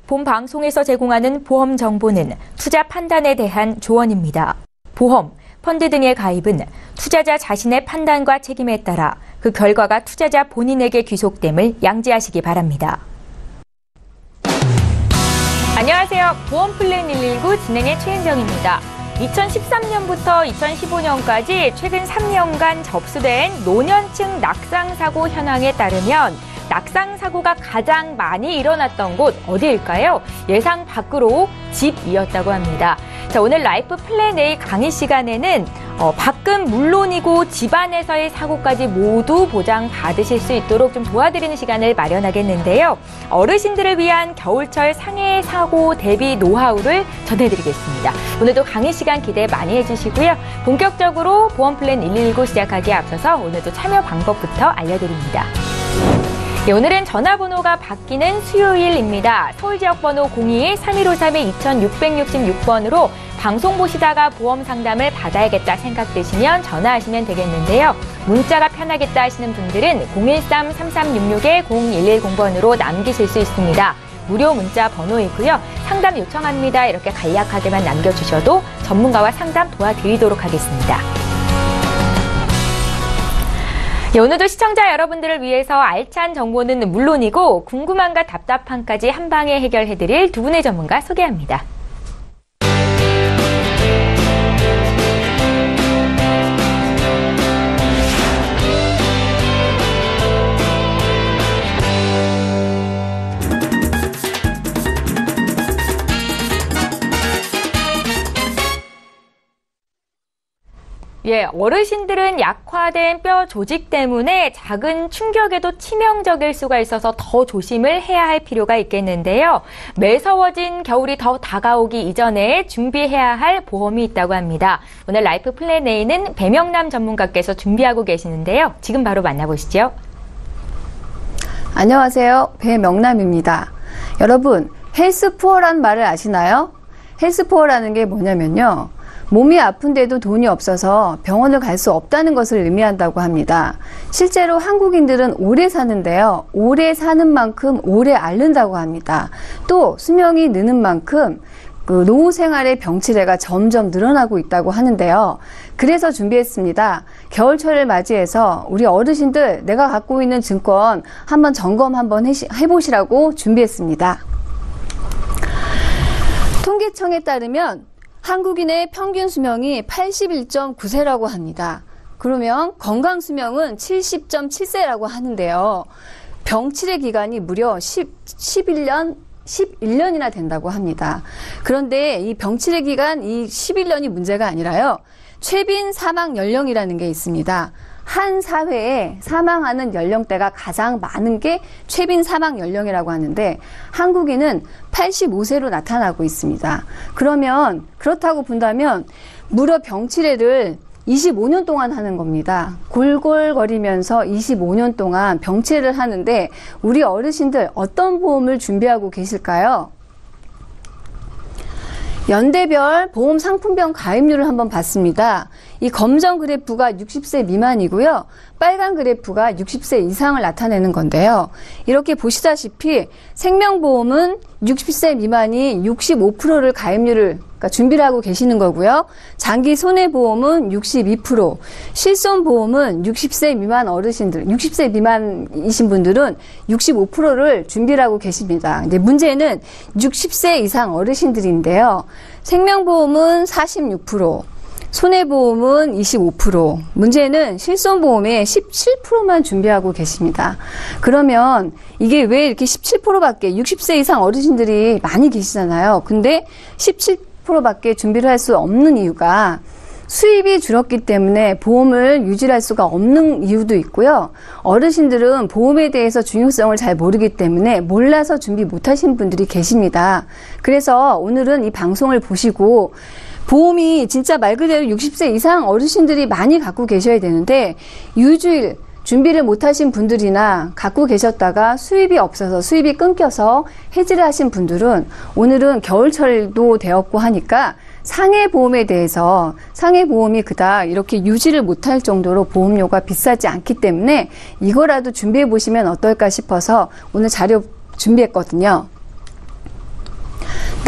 본 방송에서 제공하는 보험 정보는 투자 판단에 대한 조언입니다. 보험, 펀드 등의 가입은 투자자 자신의 판단과 책임에 따라 그 결과가 투자자 본인에게 귀속됨을 양지하시기 바랍니다. 안녕하세요. 보험플랜 119 진행의 최은정입니다. 2013년부터 2015년까지 최근 3년간 접수된 노년층 낙상사고 현황에 따르면 낙상사고가 가장 많이 일어났던 곳 어디일까요? 예상 밖으로 집이었다고 합니다. 자, 오늘 라이프 플랜 A 강의 시간에는 밖은 물론이고 집안에서의 사고까지 모두 보장받으실 수 있도록 좀 도와드리는 시간을 마련하겠는데요. 어르신들을 위한 겨울철 상해 사고 대비 노하우를 전해드리겠습니다. 오늘도 강의 시간 기대 많이 해주시고요. 본격적으로 보험 플랜 119 시작하기에 앞서서 오늘도 참여 방법부터 알려드립니다. 네, 오늘은 전화번호가 바뀌는 수요일입니다. 서울지역번호 02-3153-2666번으로 방송 보시다가 보험 상담을 받아야겠다 생각되시면 전화하시면 되겠는데요. 문자가 편하겠다 하시는 분들은 013-3366-0110번으로 남기실 수 있습니다. 무료 문자 번호이고요. 상담 요청합니다. 이렇게 간략하게만 남겨주셔도 전문가와 상담 도와드리도록 하겠습니다. 네, 오늘도 시청자 여러분들을 위해서 알찬 정보는 물론이고 궁금함과 답답함까지 한 방에 해결해드릴 두 분의 전문가 소개합니다. 예, 어르신들은 약화된 뼈 조직 때문에 작은 충격에도 치명적일 수가 있어서 더 조심을 해야 할 필요가 있겠는데요. 매서워진 겨울이 더 다가오기 이전에 준비해야 할 보험이 있다고 합니다. 오늘 라이프 플랜 A는 배명남 전문가께서 준비하고 계시는데요. 지금 바로 만나보시죠. 안녕하세요. 배명남입니다. 여러분, 헬스푸어란 말을 아시나요? 헬스푸어라는 게 뭐냐면요. 몸이 아픈데도 돈이 없어서 병원을 갈 수 없다는 것을 의미한다고 합니다. 실제로 한국인들은 오래 사는데요. 오래 사는 만큼 오래 앓는다고 합니다. 또 수명이 느는 만큼 노후 생활의 병치레가 점점 늘어나고 있다고 하는데요. 그래서 준비했습니다. 겨울철을 맞이해서 우리 어르신들 내가 갖고 있는 증권 한번 점검 한번 해보시라고 준비했습니다. 통계청에 따르면 한국인의 평균 수명이 81.9세라고 합니다. 그러면 건강 수명은 70.7세라고 하는데요. 병치레 기간이 무려 11년이나 된다고 합니다. 그런데 이 병치레 기간 이 11년이 문제가 아니라요. 최빈 사망 연령이라는 게 있습니다. 한 사회에 사망하는 연령대가 가장 많은 게 최빈 사망 연령이라고 하는데 한국인은 85세로 나타나고 있습니다. 그러면 그렇다고 본다면 무려 병치레를 25년 동안 하는 겁니다. 골골거리면서 25년 동안 병치레를 하는데 우리 어르신들 어떤 보험을 준비하고 계실까요? 연대별 보험 상품별 가입률을 한번 봤습니다. 이 검정 그래프가 60세 미만이고요. 빨간 그래프가 60세 이상을 나타내는 건데요. 이렇게 보시다시피 생명보험은 60세 미만이 65%를 가입률을 준비를 하고 계시는 거고요. 장기 손해보험은 62%, 실손보험은 60세 미만 어르신들, 60세 미만이신 분들은 65%를 준비를 하고 계십니다. 근데 문제는 60세 이상 어르신들인데요. 생명보험은 46%, 손해보험은 25%, 문제는 실손보험에 17%만 준비하고 계십니다. 그러면 이게 왜 이렇게 17%밖에 60세 이상 어르신들이 많이 계시잖아요. 근데 17%밖에 준비를 할 수 없는 이유가 수입이 줄었기 때문에 보험을 유지할 수가 없는 이유도 있고요. 어르신들은 보험에 대해서 중요성을 잘 모르기 때문에 몰라서 준비 못하신 분들이 계십니다. 그래서 오늘은 이 방송을 보시고 보험이 진짜 말 그대로 60세 이상 어르신들이 많이 갖고 계셔야 되는데 유주일 준비를 못하신 분들이나 갖고 계셨다가 수입이 없어서 수입이 끊겨서 해지를 하신 분들은 오늘은 겨울철도 되었고 하니까 상해보험에 대해서 상해보험이 그닥 이렇게 유지를 못할 정도로 보험료가 비싸지 않기 때문에 이거라도 준비해 보시면 어떨까 싶어서 오늘 자료 준비했거든요.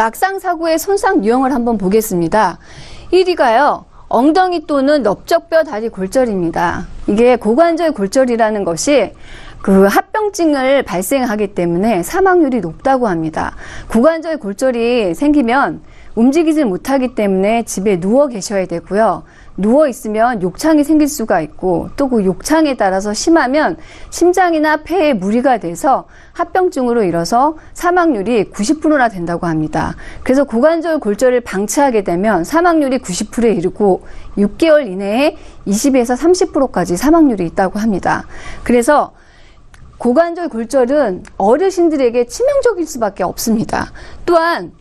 낙상 사고의 손상 유형을 한번 보겠습니다. 1위가요. 엉덩이 또는 넓적뼈 다리 골절입니다. 이게 고관절 골절이라는 것이 그 합병증을 발생하기 때문에 사망률이 높다고 합니다. 고관절 골절이 생기면 움직이지 못하기 때문에 집에 누워 계셔야 되고요. 누워 있으면 욕창이 생길 수가 있고 또 그 욕창에 따라서 심하면 심장이나 폐에 무리가 돼서 합병증으로 이뤄서 사망률이 90%나 된다고 합니다. 그래서 고관절 골절을 방치하게 되면 사망률이 90%에 이르고 6개월 이내에 20에서 30%까지 사망률이 있다고 합니다. 그래서 고관절 골절은 어르신들에게 치명적일 수밖에 없습니다. 또한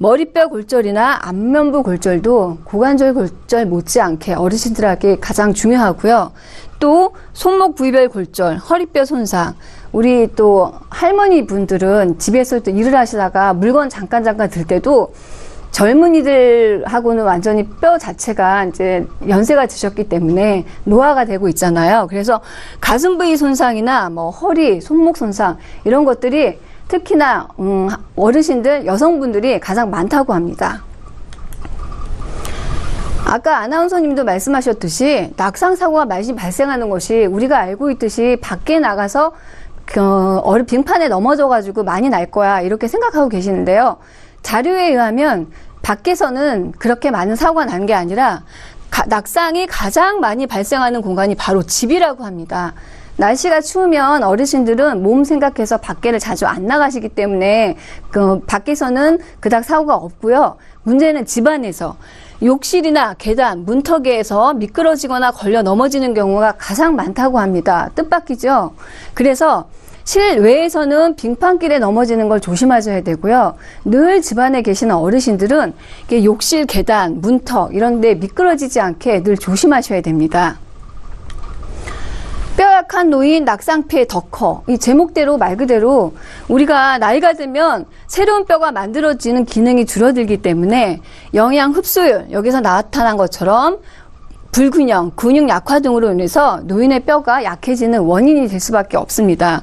머리뼈 골절이나 안면부 골절도 고관절 골절 못지않게 어르신들에게 가장 중요하고요. 또 손목 부위별 골절, 허리뼈 손상. 우리 또 할머니 분들은 집에서 또 일을 하시다가 물건 잠깐 들 때도 젊은이들하고는 완전히 뼈 자체가 이제 연세가 드셨기 때문에 노화가 되고 있잖아요. 그래서 가슴 부위 손상이나 뭐 허리, 손목 손상 이런 것들이 특히나 어르신들, 여성분들이 가장 많다고 합니다. 아까 아나운서님도 말씀하셨듯이 낙상 사고가 많이 발생하는 것이 우리가 알고 있듯이 밖에 나가서 빙판에 넘어져가지고 많이 날 거야 이렇게 생각하고 계시는데요. 자료에 의하면 밖에서는 그렇게 많은 사고가 나는 게 아니라 낙상이 가장 많이 발생하는 공간이 바로 집이라고 합니다. 날씨가 추우면 어르신들은 몸 생각해서 밖에를 자주 안 나가시기 때문에 밖에서는 그닥 사고가 없고요. 문제는 집안에서 욕실이나 계단, 문턱에서 미끄러지거나 걸려 넘어지는 경우가 가장 많다고 합니다. 뜻밖이죠? 그래서 실외에서는 빙판길에 넘어지는 걸 조심하셔야 되고요. 늘 집안에 계시는 어르신들은 욕실, 계단, 문턱 이런 데 미끄러지지 않게 늘 조심하셔야 됩니다. 뼈약한 노인 낙상 피해 더 커. 이 제목대로 말 그대로 우리가 나이가 들면 새로운 뼈가 만들어지는 기능이 줄어들기 때문에 영양 흡수율, 여기서 나타난 것처럼 불균형, 근육 약화 등으로 인해서 노인의 뼈가 약해지는 원인이 될 수밖에 없습니다.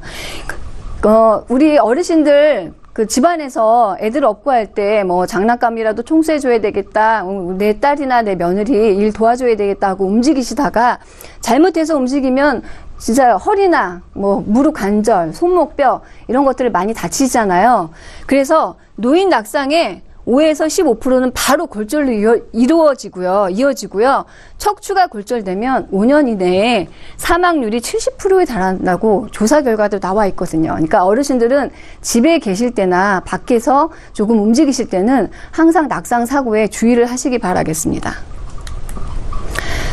우리 어르신들 집안에서 애들 업고 할 때 뭐 장난감이라도 청소해줘야 되겠다, 내 딸이나 내 며느리 일 도와줘야 되겠다 하고 움직이시다가 잘못해서 움직이면 진짜 허리나 뭐 무릎 관절, 손목뼈 이런 것들을 많이 다치잖아요. 그래서 노인 낙상에 5에서 15%는 바로 골절로 이어지고요. 척추가 골절되면 5년 이내에 사망률이 70%에 달한다고 조사 결과도 나와 있거든요. 그러니까 어르신들은 집에 계실 때나 밖에서 조금 움직이실 때는 항상 낙상 사고에 주의를 하시기 바라겠습니다.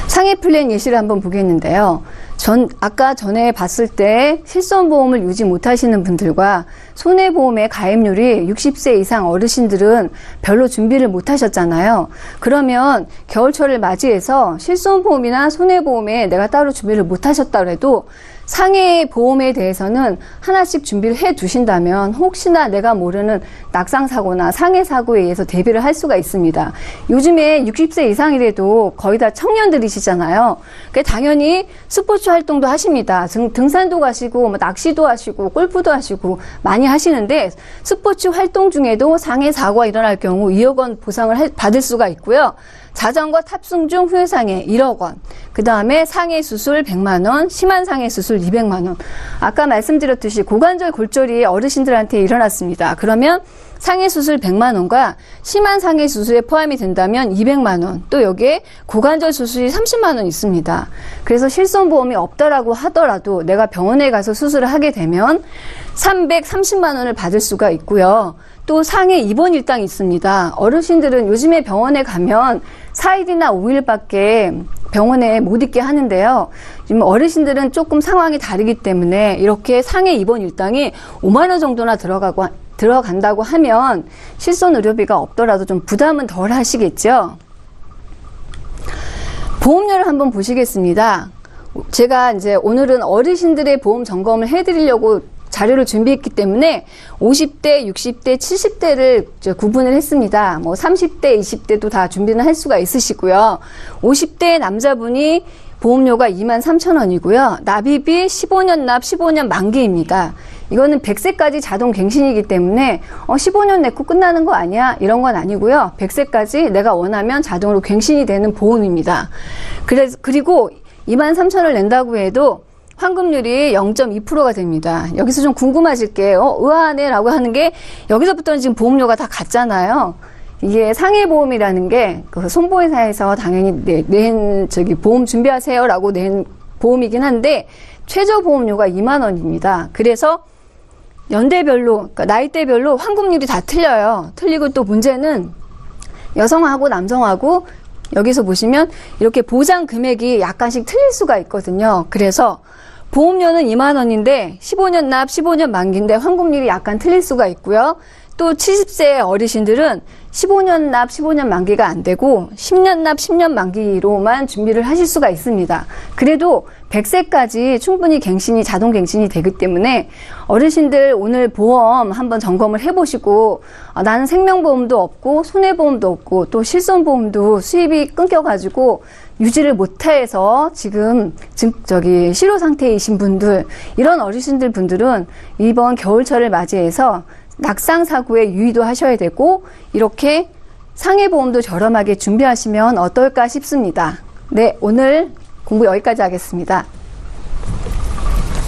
상해 플랜 예시를 한번 보겠는데요. 아까 전에 봤을 때 실손보험을 유지 못하시는 분들과 손해보험의 가입률이 60세 이상 어르신들은 별로 준비를 못하셨잖아요. 그러면 겨울철을 맞이해서 실손보험이나 손해보험에 내가 따로 준비를 못하셨다 해도 상해 보험에 대해서는 하나씩 준비를 해 두신다면 혹시나 내가 모르는 낙상사고나 상해사고에 의해서 대비를 할 수가 있습니다. 요즘에 60세 이상이라도 거의 다 청년들이시잖아요. 당연히 스포츠 활동도 하십니다. 등산도 가시고 뭐 낚시도 하시고 골프도 하시고 많이 하시는데 스포츠 활동 중에도 상해사고가 일어날 경우 2억 원 보상을 받을 수가 있고요. 자전거 탑승 중 후유상해 1억 원, 그 다음에 상해 수술 100만 원, 심한 상해 수술 200만 원. 아까 말씀드렸듯이 고관절 골절이 어르신들한테 일어났습니다. 그러면 상해 수술 100만 원과 심한 상해 수술에 포함이 된다면 200만 원, 또 여기에 고관절 수술이 30만 원 있습니다. 그래서 실손보험이 없다라고 하더라도 내가 병원에 가서 수술을 하게 되면 330만 원을 받을 수가 있고요. 또 상해 입원 일당이 있습니다. 어르신들은 요즘에 병원에 가면 4일이나 5일밖에 병원에 못 있게 하는데요. 지금 어르신들은 조금 상황이 다르기 때문에 이렇게 상해 입원 일당이 5만 원 정도나 들어간다고 하면 실손 의료비가 없더라도 좀 부담은 덜 하시겠죠. 보험료를 한번 보시겠습니다. 제가 이제 오늘은 어르신들의 보험 점검을 해드리려고 자료를 준비했기 때문에 50대, 60대, 70대를 구분을 했습니다. 뭐 30대, 20대도 다 준비는 할 수가 있으시고요. 50대 남자분이 보험료가 23,000원이고요. 납입이 15년 납 15년 만기입니다. 이거는 100세까지 자동 갱신이기 때문에 15년 냈고 끝나는 거 아니야? 이런 건 아니고요. 100세까지 내가 원하면 자동으로 갱신이 되는 보험입니다. 그리고 23,000원을 낸다고 해도 환급률이 0.2%가 됩니다. 여기서 좀 궁금하실 게 의아하네 라고 하는 게 여기서부터는 지금 보험료가 다 같잖아요. 이게 상해보험이라는 게 그 손보험회사에서 당연히 낸 보험 준비하세요라고 낸 보험이긴 한데 최저 보험료가 2만 원입니다. 그래서 연대별로, 그러니까 나이대별로 환급률이 다 틀려요. 틀리고 또 문제는 여성하고 남성하고 여기서 보시면 이렇게 보장 금액이 약간씩 틀릴 수가 있거든요. 그래서 보험료는 2만 원인데 15년 납, 15년 만기인데 환급률이 약간 틀릴 수가 있고요. 또 70세 어르신들은 15년 납, 15년 만기가 안 되고 10년 납, 10년 만기로만 준비를 하실 수가 있습니다. 그래도 100세까지 충분히 자동 갱신이 되기 때문에 어르신들 오늘 보험 한번 점검을 해보시고 나는 생명보험도 없고 손해보험도 없고 또 실손보험도 수입이 끊겨가지고 유지를 못해서 지금 실효 상태이신 분들, 이런 어르신들 분들은 이번 겨울철을 맞이해서 낙상 사고에 유의도 하셔야 되고 이렇게 상해보험도 저렴하게 준비하시면 어떨까 싶습니다. 네, 오늘 공부 여기까지 하겠습니다.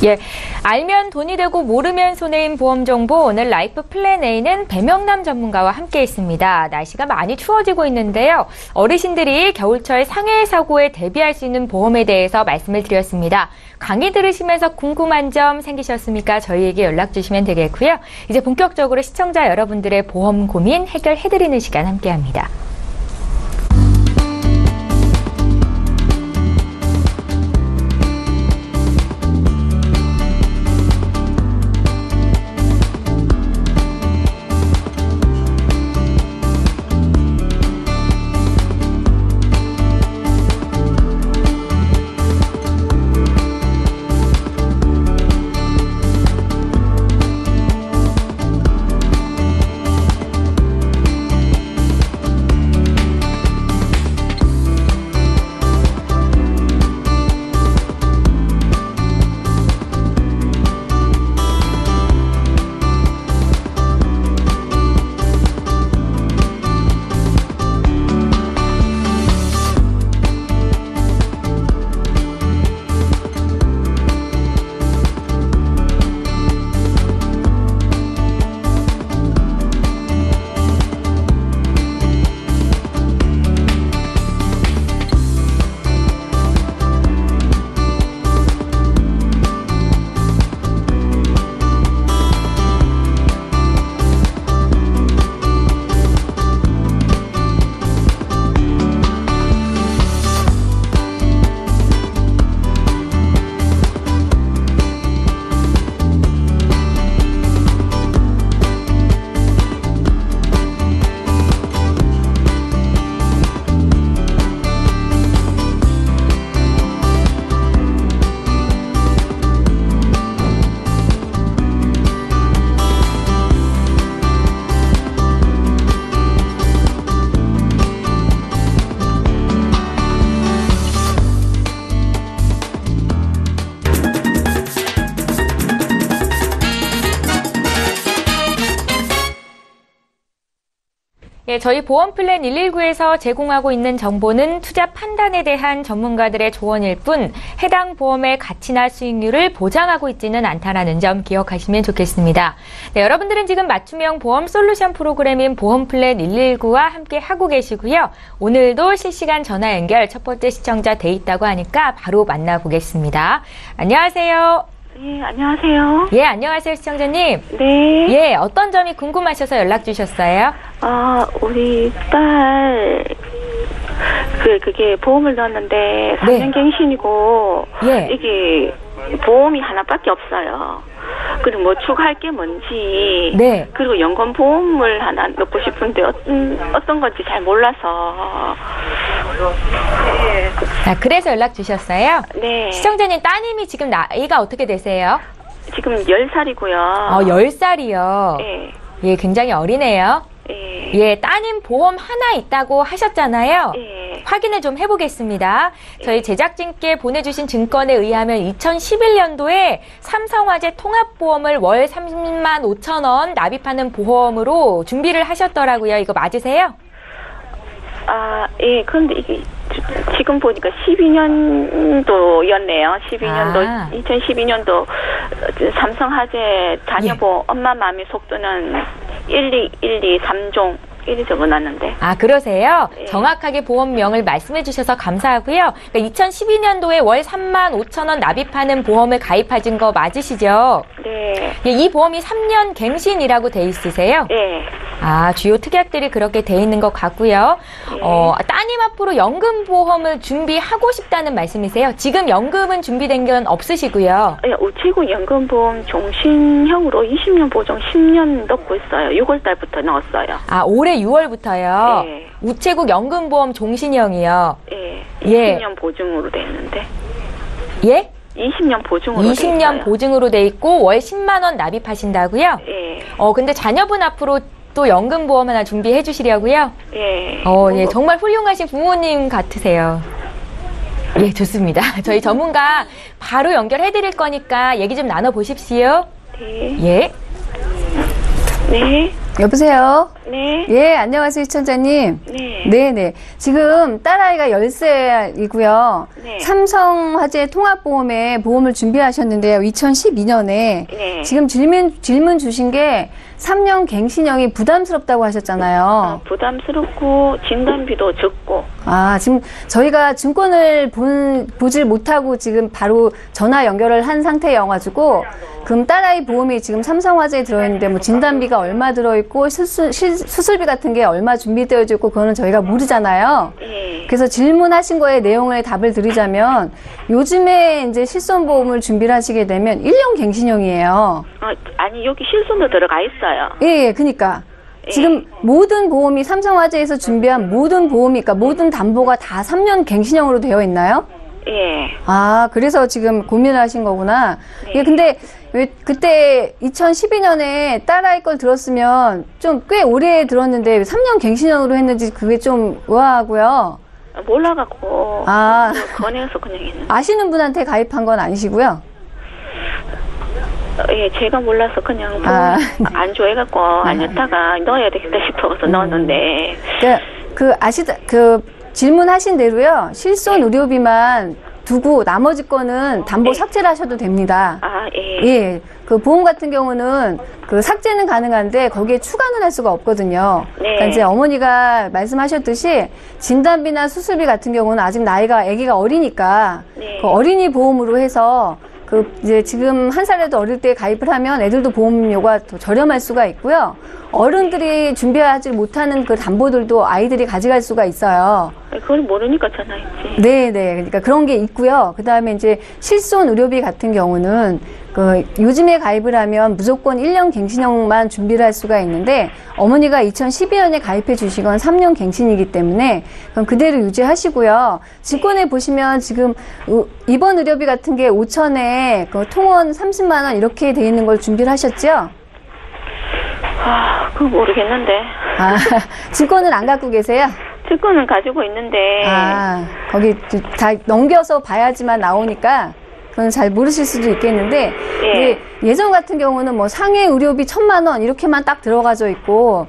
예, 알면 돈이 되고 모르면 손해인 보험 정보, 오늘 라이프 플랜 A는 배명남 전문가와 함께 있습니다. 날씨가 많이 추워지고 있는데요. 어르신들이 겨울철 상해 사고에 대비할 수 있는 보험에 대해서 말씀을 드렸습니다. 강의 들으시면서 궁금한 점 생기셨습니까? 저희에게 연락 주시면 되겠고요. 이제 본격적으로 시청자 여러분들의 보험 고민 해결해드리는 시간 함께합니다. 예, 저희 보험플랜 119에서 제공하고 있는 정보는 투자 판단에 대한 전문가들의 조언일 뿐 해당 보험의 가치나 수익률을 보장하고 있지는 않다는 점 기억하시면 좋겠습니다. 네, 여러분들은 지금 맞춤형 보험 솔루션 프로그램인 보험플랜 119와 함께 하고 계시고요. 오늘도 실시간 전화 연결 첫 번째 시청자 돼 있다고 하니까 바로 만나보겠습니다. 안녕하세요. 예, 안녕하세요. 예, 안녕하세요, 시청자님. 네. 예, 어떤 점이 궁금하셔서 연락 주셨어요? 우리 딸, 그게 보험을 넣었는데, 3년 갱신이고, 예. 이게 보험이 하나밖에 없어요. 그리고 뭐 추가할 게 뭔지, 네. 그리고 연금 보험을 하나 넣고 싶은데, 어떤 건지 잘 몰라서. 그래서 연락 주셨어요? 네. 시청자님, 따님이 지금 나이가 어떻게 되세요? 지금 10살이고요. 10살이요? 예. 예, 굉장히 어리네요. 예. 예, 따님 보험 하나 있다고 하셨잖아요. 예. 확인을 좀 해보겠습니다. 저희 제작진께 보내주신 증권에 의하면 2011년도에 삼성화재 통합보험을 월 30만 5천 원 납입하는 보험으로 준비를 하셨더라고요. 이거 맞으세요? 아, 예, 그런데 이게 지금 보니까 12년도였네요. 2012년도 삼성화재 자녀보험 엄마 마음의 속도는 12123종 1이 적어놨는데. 아, 그러세요? 네. 정확하게 보험명을 말씀해 주셔서 감사하고요. 그러니까 2012년도에 월 3만 5천 원 납입하는 보험을 가입하신 거 맞으시죠? 네. 예, 이 보험이 3년 갱신이라고 돼 있으세요? 네. 아, 주요 특약들이 그렇게 돼 있는 것 같고요. 네. 따님 앞으로 연금보험을 준비하고 싶다는 말씀이세요? 지금 연금은 준비된 건 없으시고요. 예, 우체국 연금보험 종신형으로 20년 보증 10년 넣고 있어요. 6월 달부터 넣었어요. 아, 올해 6월부터요? 네. 우체국 연금보험 종신형이요? 예. 예. 20년 보증으로 돼 있는데. 예? 20년 보증으로 돼 20년 있어요. 보증으로 돼 있고 월 10만 원 납입하신다고요? 예. 근데 자녀분 앞으로 또 연금보험 하나 준비해 주시려고요? 예. 예, 정말 훌륭하신 부모님 같으세요. 예, 좋습니다. 저희 전문가 바로 연결해 드릴 거니까 얘기 좀 나눠 보십시오. 네. 예. 네. 여보세요? 네. 예, 안녕하세요, 시청자님. 네. 네네. 지금 딸아이가 10세이고요. 네. 삼성화재 통합보험에 보험을 준비하셨는데요. 2012년에. 네. 지금 질문 주신 게 3년 갱신형이 부담스럽다고 하셨잖아요. 부담스럽고 진단비도 적고. 아, 지금 저희가 증권을 보질 못하고 지금 바로 전화 연결을 한 상태여가지고, 그럼 딸아이 보험이 지금 삼성화재에 들어있는데 뭐 진단비가 얼마 들어있고 수술비 같은 게 얼마 준비되어 있고 그거는 저희가 모르잖아요. 예. 그래서 질문하신 거에 내용을 답을 드리자면 요즘에 이제 실손보험을 준비를 하시게 되면 1년 갱신형이에요. 아니 여기 실손도 들어가 있어요. 예, 그러니까. 예. 지금 모든 보험이 삼성화재에서 준비한 모든 보험이, 그러니까 모든 담보가 다 3년 갱신형으로 되어 있나요? 예. 아, 그래서 지금 고민을 하신 거구나. 네. 예, 근데 왜 그때 2012년에 딸아이 걸 들었으면 좀 꽤 오래 들었는데 3년 갱신형으로 했는지 그게 좀 의아하고요. 몰라갖고 아. 권해서 그냥 했는데. 아시는 분한테 가입한 건 아니시고요. 예, 제가 몰라서 그냥 안 좋아해갖고 안 넣다가 넣어야 되겠다 싶어서 넣었는데. 질문하신 대로요. 실손 의료비만 두고 나머지 거는 담보 삭제를 하셔도 됩니다. 아, 예. 예. 그 보험 같은 경우는 그 삭제는 가능한데 거기에 추가는 할 수가 없거든요. 네. 그러니까 이제 어머니가 말씀하셨듯이 진단비나 수술비 같은 경우는 아직 아기가 어리니까 네. 그 어린이 보험으로 해서 이제 지금 한 살에도 어릴 때 가입을 하면 애들도 보험료가 더 저렴할 수가 있고요. 어른들이 준비하지 못하는 그 담보들도 아이들이 가져갈 수가 있어요. 그걸 모르니까 전화했지. 네네. 그러니까 그런 게 있고요. 그 다음에 이제 실손 의료비 같은 경우는 요즘에 가입을 하면 무조건 1년 갱신형만 준비를 할 수가 있는데 어머니가 2012년에 가입해 주신 건 3년 갱신이기 때문에 그럼 그대로 유지하시고요. 증권에 보시면 지금 입원 의료비 같은 게 5천에 통원 30만 원 이렇게 돼 있는 걸 준비를 하셨죠? 그거 모르겠는데. 아, 증권은 안 갖고 계세요? 증권은 가지고 있는데. 거기 다 넘겨서 봐야지만 나오니까 그건 잘 모르실 수도 있겠는데 예. 예전 같은 경우는 뭐 상해 의료비 1,000만 원 이렇게만 딱 들어가져 있고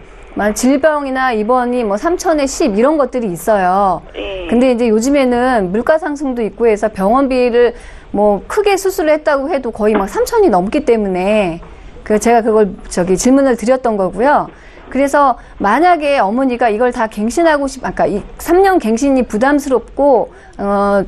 질병이나 입원이 뭐 3천에 10 이런 것들이 있어요. 예. 근데 이제 요즘에는 물가 상승도 있고 해서 병원비를 뭐 크게 수술을 했다고 해도 거의 막 3천이 넘기 때문에 제가 그걸 질문을 드렸던 거고요. 그래서 만약에 어머니가 이걸 다 갱신하고 이 3년 갱신이 부담스럽고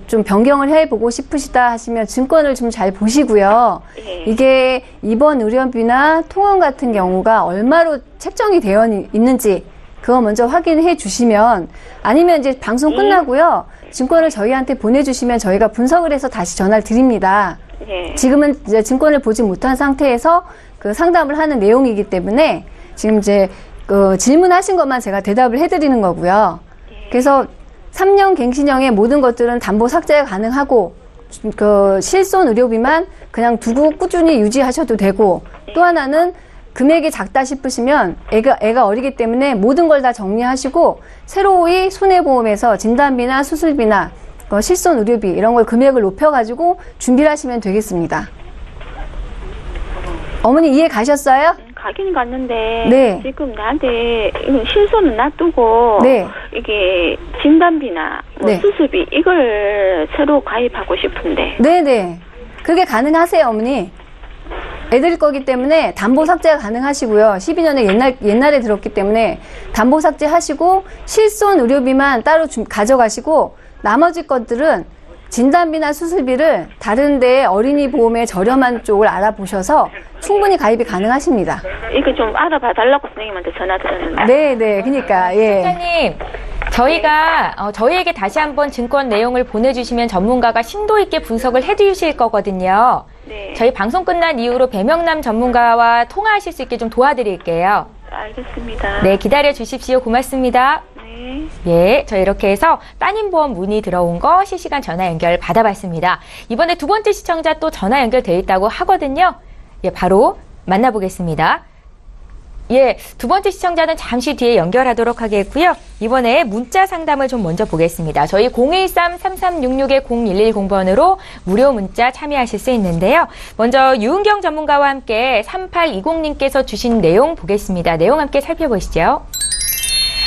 좀 변경을 해보고 싶으시다 하시면 증권을 좀 잘 보시고요. 예. 이게 입원 의료비나 통원 같은 경우가 얼마로 책정이 되어 있는지 그거 먼저 확인해 주시면 아니면 이제 방송 끝나고요. 증권을 저희한테 보내주시면 저희가 분석을 해서 다시 전화를 드립니다. 예. 지금은 이제 증권을 보지 못한 상태에서 상담을 하는 내용이기 때문에 지금 이제 질문하신 것만 제가 대답을 해드리는 거고요. 그래서 3년 갱신형의 모든 것들은 담보 삭제가 가능하고 실손 의료비만 그냥 두고 꾸준히 유지하셔도 되고 또 하나는 금액이 작다 싶으시면 애가 어리기 때문에 모든 걸 다 정리하시고 새로이 손해보험에서 진단비나 수술비나 실손 의료비 이런 걸 금액을 높여가지고 준비를 하시면 되겠습니다. 어머니 이해 가셨어요? 가긴 갔는데 네. 지금 나한테 이거 실손은 놔두고 네. 이게 진단비나 뭐 네. 수술비 이걸 새로 가입하고 싶은데 네네. 그게 가능하세요, 어머니. 애들 거기 때문에 담보 삭제가 가능하시고요. 12년에 옛날에 들었기 때문에 담보 삭제하시고 실손 의료비만 따로 가져가시고 나머지 것들은 진단비나 수술비를 다른 데 어린이 보험의 저렴한 쪽을 알아보셔서 충분히 가입이 가능하십니다. 이거 좀 알아봐 달라고 선생님한테 전화 드렸는데. 네네. 그러니까 예. 원장님, 저희가 저희에게 다시 한번 증권 내용을 보내주시면 전문가가 심도 있게 분석을 해주실 거거든요. 네. 저희 방송 끝난 이후로 배명남 전문가와 통화하실 수 있게 좀 도와드릴게요. 알겠습니다. 네, 기다려 주십시오. 고맙습니다. 네. 예, 저희 이렇게 해서 따님보험 문의 들어온 거 실시간 전화 연결 받아봤습니다. 이번에 두 번째 시청자 또 전화 연결돼 있다고 하거든요. 예, 바로 만나보겠습니다. 예, 두 번째 시청자는 잠시 뒤에 연결하도록 하겠고요. 이번에 문자 상담을 좀 먼저 보겠습니다. 저희 013-3366-0110번으로 무료 문자 참여하실 수 있는데요. 먼저 유은경 전문가와 함께 3820님께서 주신 내용 보겠습니다. 내용 함께 살펴보시죠.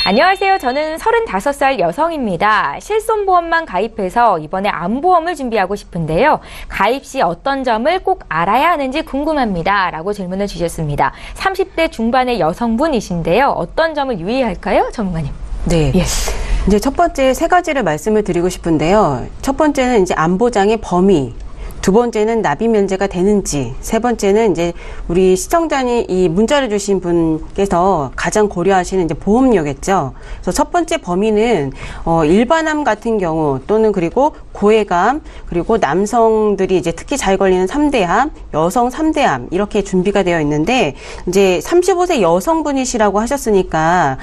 안녕하세요. 저는 35살 여성입니다. 실손보험만 가입해서 이번에 암보험을 준비하고 싶은데요. 가입 시 어떤 점을 꼭 알아야 하는지 궁금합니다. 라고 질문을 주셨습니다. 30대 중반의 여성분이신데요. 어떤 점을 유의할까요? 전문가님. 네. 예. 이제 첫 번째 세 가지를 말씀을 드리고 싶은데요. 첫 번째는 이제 암보장의 범위. 두 번째는 납입 면제가 되는지, 세 번째는 이제 우리 시청자님 이 문자를 주신 분께서 가장 고려하시는 이제 보험료겠죠. 그래서 첫 번째 범위는 일반암 같은 경우 또는 그리고 고해감 그리고 남성들이 이제 특히 잘 걸리는 3대암, 여성 3대암 이렇게 준비가 되어 있는데 이제 35세 여성분이시라고 하셨으니까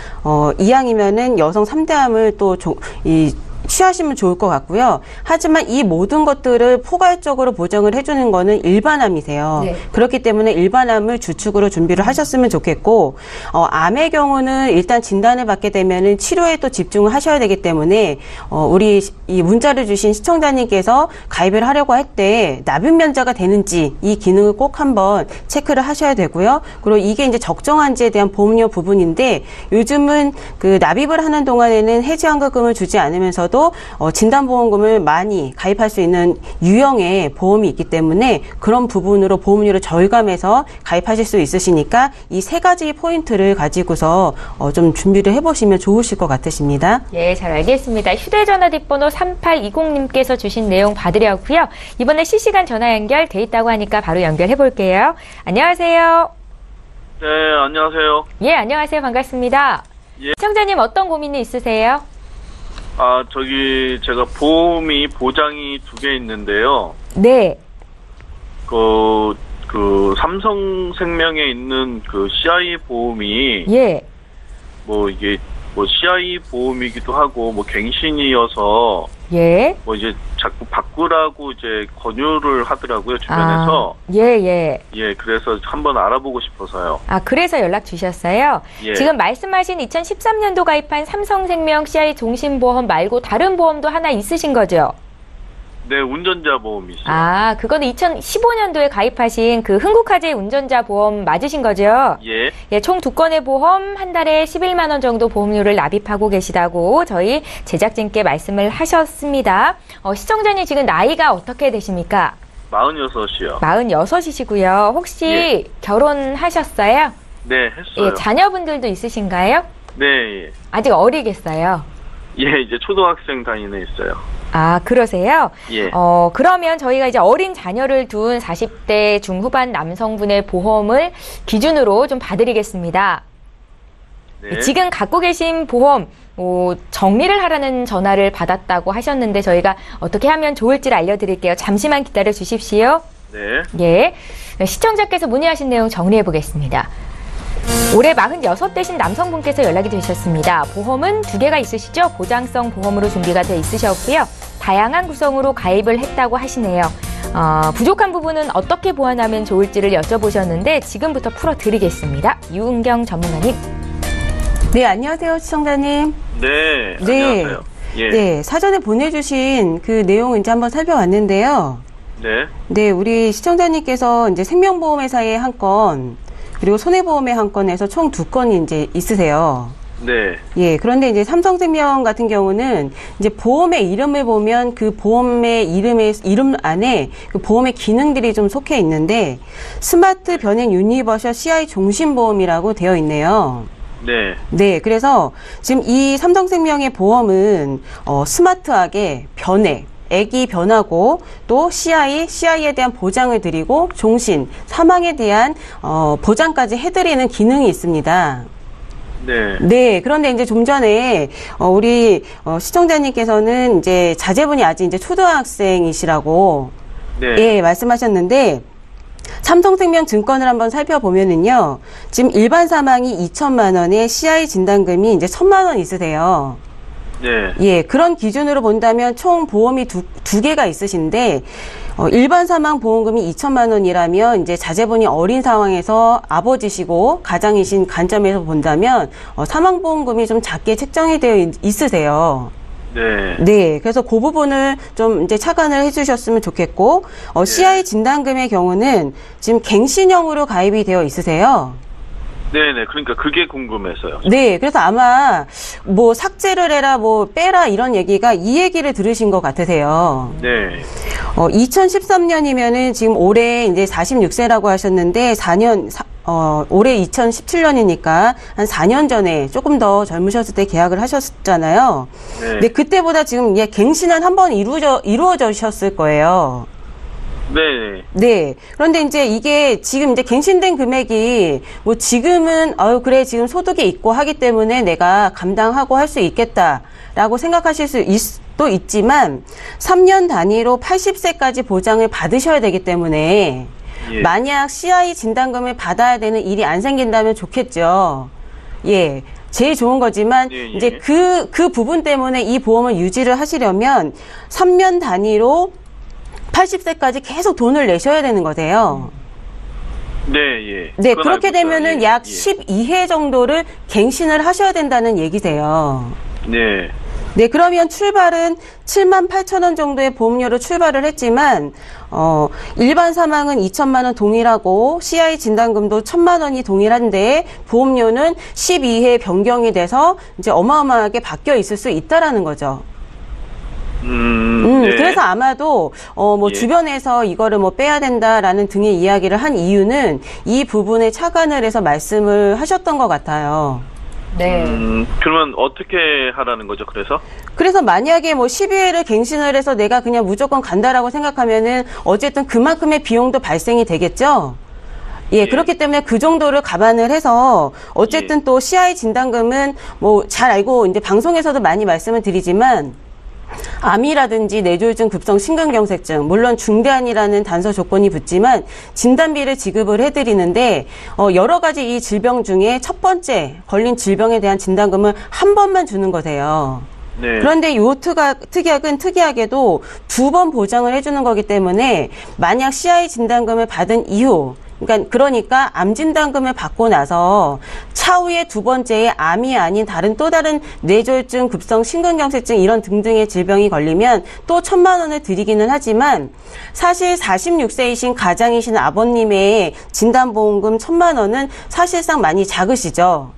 이왕이면은 여성 3대암을 또 취하시면 좋을 것 같고요. 하지만 이 모든 것들을 포괄적으로 보장을 해주는 거는 일반암이세요. 네. 그렇기 때문에 일반암을 주축으로 준비를 하셨으면 좋겠고, 암의 경우는 일단 진단을 받게 되면은 치료에 또 집중을 하셔야 되기 때문에, 우리 이 문자를 주신 시청자님께서 가입을 하려고 할 때 납입 면제가 되는지 이 기능을 꼭 한번 체크를 하셔야 되고요. 그리고 이게 이제 적정한지에 대한 보험료 부분인데 요즘은 그 납입을 하는 동안에는 해지환급금을 주지 않으면서도 진단보험금을 많이 가입할 수 있는 유형의 보험이 있기 때문에 그런 부분으로 보험료를 절감해서 가입하실 수 있으시니까 이 세 가지 포인트를 가지고서 좀 준비를 해보시면 좋으실 것 같으십니다. 예, 잘 알겠습니다. 휴대전화 뒷번호 3820님께서 주신 내용 받으려고요. 이번에 실시간 전화 연결 돼 있다고 하니까 바로 연결해 볼게요. 안녕하세요. 네, 안녕하세요. 예, 안녕하세요. 반갑습니다. 예. 시청자님 어떤 고민이 있으세요? 제가 보장이 두 개 있는데요. 네. 삼성생명에 있는 그 CI 보험이, 예. 이게, CI 보험이기도 하고, 갱신이어서, 예. 이제 자꾸 바꾸라고 이제 권유를 하더라고요, 주변에서. 예. 예, 그래서 한번 알아보고 싶어서요. 그래서 연락 주셨어요? 예. 지금 말씀하신 2013년도 가입한 삼성생명 CI 종신보험 말고 다른 보험도 하나 있으신 거죠? 네, 운전자 보험이 있어요. 그거는 2015년도에 가입하신 그 흥국화재 운전자 보험 맞으신 거죠? 예. 예, 총 2건의 보험 한 달에 11만 원 정도 보험료를 납입하고 계시다고 저희 제작진께 말씀을 하셨습니다. 시청자님 지금 나이가 어떻게 되십니까? 46이요. 46이시고요. 혹시 예. 결혼하셨어요? 네, 했어요. 예, 자녀분들도 있으신가요? 네, 예. 아직 어리겠어요. 예, 이제 초등학생 다니는 있어요. 그러세요? 예. 그러면 저희가 이제 어린 자녀를 둔 40대 중후반 남성분의 보험을 기준으로 좀 봐드리겠습니다. 네. 지금 갖고 계신 보험, 정리를 하라는 전화를 받았다고 하셨는데 저희가 어떻게 하면 좋을지를 알려드릴게요. 잠시만 기다려 주십시오. 네. 예. 시청자께서 문의하신 내용 정리해 보겠습니다. 올해 46되신 남성분께서 연락이 되셨습니다. 보험은 2개가 있으시죠? 보장성 보험으로 준비가 돼 있으셨고요. 다양한 구성으로 가입을 했다고 하시네요. 부족한 부분은 어떻게 보완하면 좋을지를 여쭤보셨는데 지금부터 풀어드리겠습니다. 유은경 전문가님. 네, 안녕하세요, 시청자님. 네, 네. 안녕하세요. 예. 네, 사전에 보내주신 그 내용 이제 한번 살펴봤는데요. 네. 네, 우리 시청자님께서 이제 생명보험회사에 한 건, 그리고 손해보험에 한 건에서 총 2건이 이제 있으세요. 네. 예, 그런데 이제 삼성생명 같은 경우는 이제 보험의 이름을 보면 그 보험의 이름 안에 그 보험의 기능들이 좀 속해 있는데 스마트 변액 유니버셜 CI 종신보험이라고 되어 있네요. 네. 네, 그래서 지금 이 삼성생명의 보험은 스마트하게 액이 변하고 또 CI에 대한 보장을 드리고 종신, 사망에 대한 보장까지 해드리는 기능이 있습니다. 네. 네, 그런데 이제 좀 전에 우리 시청자님께서는 이제 자제분이 아직 이제 초등학생이시라고 네. 예, 말씀하셨는데 삼성생명 증권을 한번 살펴보면은요. 지금 일반 사망이 2천만 원에 CI 진단금이 이제 1,000만 원 있으세요. 네. 예, 그런 기준으로 본다면 총 보험이 두 개가 있으신데 일반 사망 보험금이 2천만 원이라면 이제 자제분이 어린 상황에서 아버지시고 가장이신 관점에서 본다면 사망 보험금이 좀 작게 책정이 되어 있으세요. 네. 네, 그래서 그 부분을 좀 이제 차관을 해주셨으면 좋겠고, CI 진단금의 경우는 지금 갱신형으로 가입이 되어 있으세요. 네네. 그러니까 그게 궁금해서요. 네, 그래서 아마 뭐 삭제를 해라, 뭐 빼라 이런 얘기가 이 얘기를 들으신 것 같으세요. 네. 2013년이면은 지금 올해 이제 46세라고 하셨는데 4년, 올해 2017년이니까 한 4년 전에 조금 더 젊으셨을 때 계약을 하셨잖아요. 네. 네, 그때보다 지금 갱신은 한 번 이루어졌을 거예요. 네. 네. 그런데 이제 이게 지금 이제 갱신된 금액이 뭐 지금은 그래 지금 소득이 있고 하기 때문에 내가 감당하고 할 수 있겠다라고 생각하실 수도 있지만 3년 단위로 80세까지 보장을 받으셔야 되기 때문에 예. 만약 CI 진단금을 받아야 되는 일이 안 생긴다면 좋겠죠. 예. 제일 좋은 거지만 예, 예. 이제 그 부분 때문에 이 보험을 유지를 하시려면 3년 단위로 80세까지 계속 돈을 내셔야 되는 거세요. 네, 예. 네, 그건 그렇게 알고 있어요. 되면은 예, 약 예. 12회 정도를 갱신을 하셔야 된다는 얘기세요. 네. 네, 그러면 출발은 78,000원 정도의 보험료로 출발을 했지만, 일반 사망은 2천만 원 동일하고, CI 진단금도 1,000만 원이 동일한데, 보험료는 12회 변경이 돼서 이제 어마어마하게 바뀌어 있을 수 있다라는 거죠. 네. 그래서 아마도, 예. 주변에서 이거를 뭐 빼야 된다라는 등의 이야기를 한 이유는 이 부분에 차관을 해서 말씀을 하셨던 것 같아요. 네. 그러면 어떻게 하라는 거죠, 그래서 만약에 뭐 12회를 갱신을 해서 내가 그냥 무조건 간다라고 생각하면은 어쨌든 그만큼의 비용도 발생이 되겠죠? 예, 그렇기 때문에 그 정도를 감안을 해서 어쨌든 또 CI 진단금은 뭐 잘 알고 이제 방송에서도 많이 말씀을 드리지만 암이라든지 뇌졸중 급성 심근경색증, 물론 중대한이라는 단서 조건이 붙지만 진단비를 지급을 해드리는데 여러 가지 이 질병 중에 첫 번째 걸린 질병에 대한 진단금을 한 번만 주는 거세요. 네. 그런데 요 특약은 특이하게도 2번 보장을 해주는 거기 때문에 만약 CI 진단금을 받은 이후 그러니까 암 진단금을 받고 나서 차후에 두 번째에 암이 아닌 또 다른 뇌졸중, 급성 심근경색증 이런 등등의 질병이 걸리면 또 1,000만 원을 드리기는 하지만 사실 46세이신 가장이신 아버님의 진단보험금 1,000만 원은 사실상 많이 작으시죠.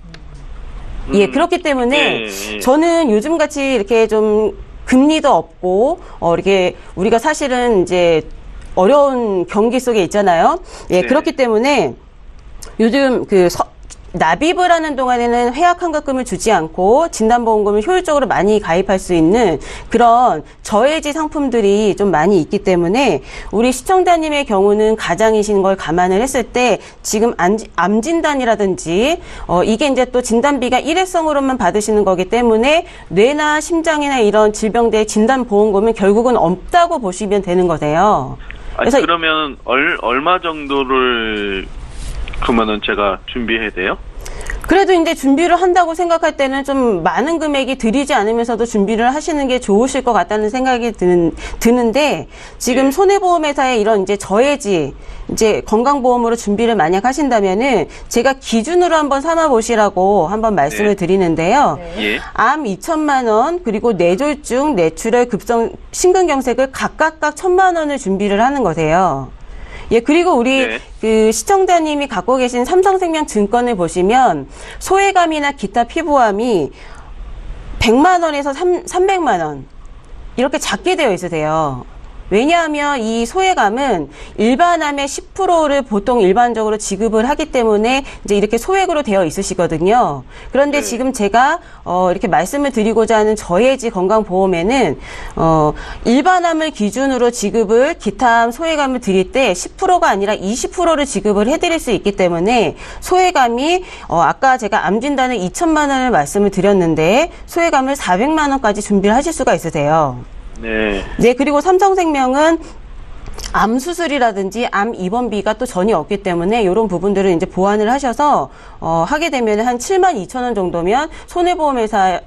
예, 그렇기 때문에 저는 요즘같이 이렇게 좀 금리도 없고 이렇게 우리가 사실은 이제 어려운 경기 속에 있잖아요. 예, 네. 그렇기 때문에 요즘 납입을 하는 동안에는 회합환급금을 주지 않고 진단보험금을 효율적으로 많이 가입할 수 있는 그런 저해지 상품들이 좀 많이 있기 때문에 우리 시청자님의 경우는 가장이신 걸 감안을 했을 때 지금 암 진단이라든지 이게 이제 또 진단비가 일회성으로만 받으시는 거기 때문에 뇌나 심장이나 이런 질병들의 진단보험금은 결국은 없다고 보시면 되는 거세요. 그래서 그러면 얼마 정도를 그러면은 제가 준비해야 돼요? 그래도 이제 준비를 한다고 생각할 때는 좀 많은 금액이 들이지 않으면서도 준비를 하시는 게 좋으실 것 같다는 생각이 드는데 지금 손해보험회사의 이런 이제 저해지 이제 건강보험으로 준비를 만약 하신다면은 제가 기준으로 한번 삼아 보시라고 한번 말씀을 드리는데요. 예. 암 2천만 원 그리고 뇌졸중, 뇌출혈, 급성 심근경색을 각각 1,000만 원을 준비를 하는 거세요. 예, 그리고 우리 그 시청자님이 갖고 계신 삼성생명 증권을 보시면 소외감이나 기타 피부암이 100만 원에서 300만 원 이렇게 작게 되어 있으세요. 왜냐하면 이 소외감은 일반암의 10%를 보통 일반적으로 지급을 하기 때문에 이제 이렇게 소액으로 되어 있으시거든요. 그런데 지금 제가 이렇게 말씀을 드리고자 하는 저해지 건강보험에는 일반암을 기준으로 지급을 기타암 소외감을 드릴 때 10%가 아니라 20%를 지급을 해드릴 수 있기 때문에 소외감이 아까 제가 암 진단을 2천만 원을 말씀을 드렸는데 소외감을 400만 원까지 준비를 하실 수가 있으세요. 네. 네, 그리고 삼성생명은 암 수술이라든지 암 입원비가 또 전혀 없기 때문에 이런 부분들을 이제 보완을 하셔서 하게 되면 한 7만 2천 원 정도면 손해보험회사의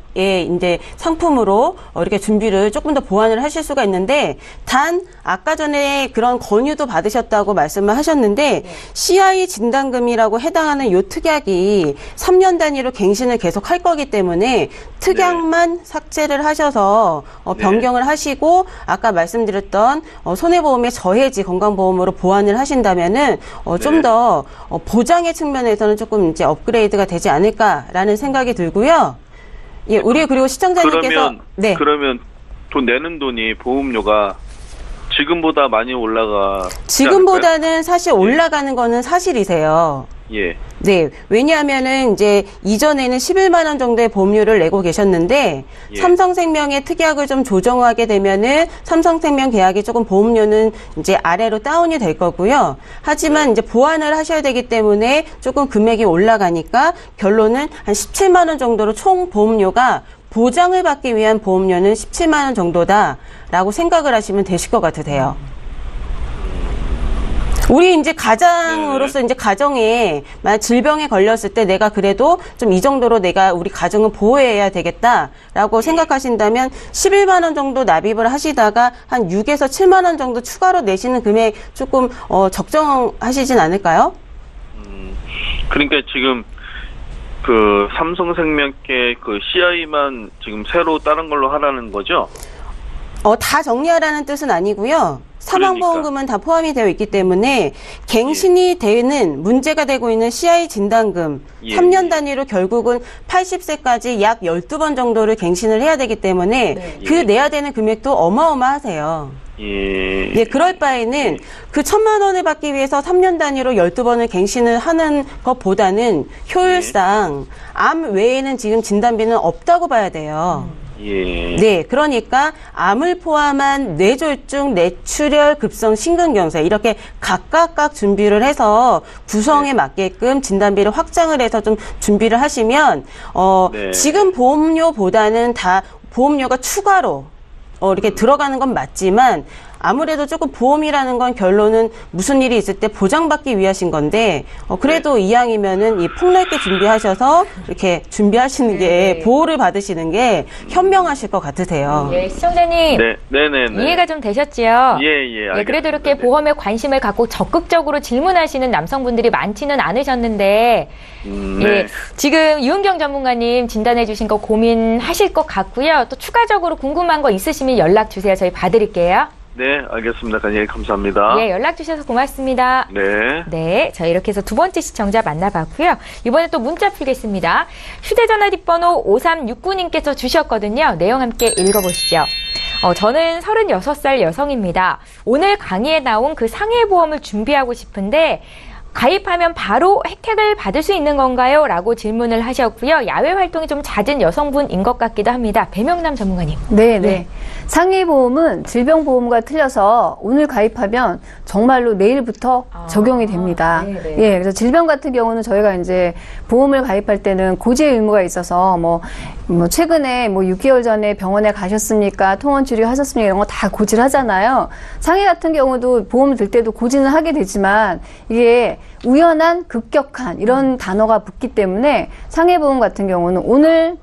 이제 상품으로 이렇게 준비를 조금 더 보완을 하실 수가 있는데 단 아까 전에 그런 권유도 받으셨다고 말씀을 하셨는데 CI 진단금이라고 해당하는 요 특약이 3년 단위로 갱신을 계속 할 거기 때문에 특약만 삭제를 하셔서 변경을 하시고 아까 말씀드렸던 손해보험의 저해지 건강보험으로 보완을 하신다면은 좀 더 보장의 측면에서는 조금 이제 업그레이드가 되지 않을까라는 생각이 들고요. 예, 우리 그리고 시청자님께서 그러면 돈 내는 돈이 보험료가 지금보다 많이 지금보다는 사실 올라가는 거는 사실이세요. 예. 네. 왜냐하면은 이제 이전에는 11만 원 정도의 보험료를 내고 계셨는데 삼성생명의 특약을 좀 조정하게 되면은 삼성생명 계약이 조금 보험료는 이제 아래로 다운이 될 거고요. 하지만 이제 보완을 하셔야 되기 때문에 조금 금액이 올라가니까 결론은 한 17만 원 정도로 총 보험료가 보장을 받기 위한 보험료는 17만 원 정도다라고 생각을 하시면 되실 것 같으세요. 우리 이제 가장으로서 이제 가정에 만약 질병에 걸렸을 때 내가 그래도 좀 이 정도로 내가 우리 가정을 보호해야 되겠다라고 생각하신다면 11만 원 정도 납입을 하시다가 한 6에서 7만 원 정도 추가로 내시는 금액 조금 적정하시진 않을까요? 그러니까 지금 그 삼성생명계 그 CI만 지금 새로 다른 걸로 하라는 거죠? 다 정리하라는 뜻은 아니고요. 사망보험금은 다 포함이 되어 있기 때문에 갱신이 되는 문제가 되고 있는 CI 진단금 3년 단위로 결국은 80세까지 약 12번 정도를 갱신을 해야 되기 때문에 그 내야 되는 금액도 어마어마하세요. 예, 그럴 바에는 그 1,000만 원을 받기 위해서 3년 단위로 12번을 갱신을 하는 것보다는 효율상 암 외에는 지금 진단비는 없다고 봐야 돼요. 네, 그러니까 암을 포함한 뇌졸중, 뇌출혈, 급성 심근경색 이렇게 각각 준비를 해서 구성에 맞게끔 진단비를 확장을 해서 좀 준비를 하시면 지금 보험료보다는 다 보험료가 추가로 이렇게 들어가는 건 맞지만 아무래도 조금 보험이라는 건 결론은 무슨 일이 있을 때 보장받기 위하신 건데 그래도 이왕이면은 이 폭넓게 준비하셔서 이렇게 준비하시는 게 보호를 받으시는 게 현명하실 것 같으세요. 예, 시청자님. 네. 이해가 좀 되셨지요? 예, 그래도 이렇게 보험에 관심을 갖고 적극적으로 질문하시는 남성분들이 많지는 않으셨는데 지금 이은경 전문가님 진단해 주신 거 고민하실 것 같고요. 또 추가적으로 궁금한 거 있으시면 연락 주세요. 저희 봐드릴게요. 네, 알겠습니다. 예, 감사합니다. 예, 연락 주셔서 고맙습니다. 네. 자, 이렇게 해서 두 번째 시청자 만나봤고요. 이번에 또 문자 풀겠습니다. 휴대전화 뒷번호 5369님께서 주셨거든요. 내용 함께 읽어보시죠. 저는 36살 여성입니다. 오늘 강의에 나온 그 상해보험을 준비하고 싶은데 가입하면 바로 혜택을 받을 수 있는 건가요? 라고 질문을 하셨고요. 야외 활동이 좀 잦은 여성분인 것 같기도 합니다. 배명남 전문가님. 네. 상해보험은 질병보험과 틀려서 오늘 가입하면 정말로 내일부터 적용이 됩니다. 예, 그래서 질병 같은 경우는 저희가 이제 보험을 가입할 때는 고지의 의무가 있어서 뭐 최근에 6개월 전에 병원에 가셨습니까? 통원 치료하셨습니까? 이런 거 다 고지를 하잖아요. 상해 같은 경우도 보험을 들 때도 고지는 하게 되지만 이게 우연한, 급격한 이런 단어가 붙기 때문에 상해보험 같은 경우는 오늘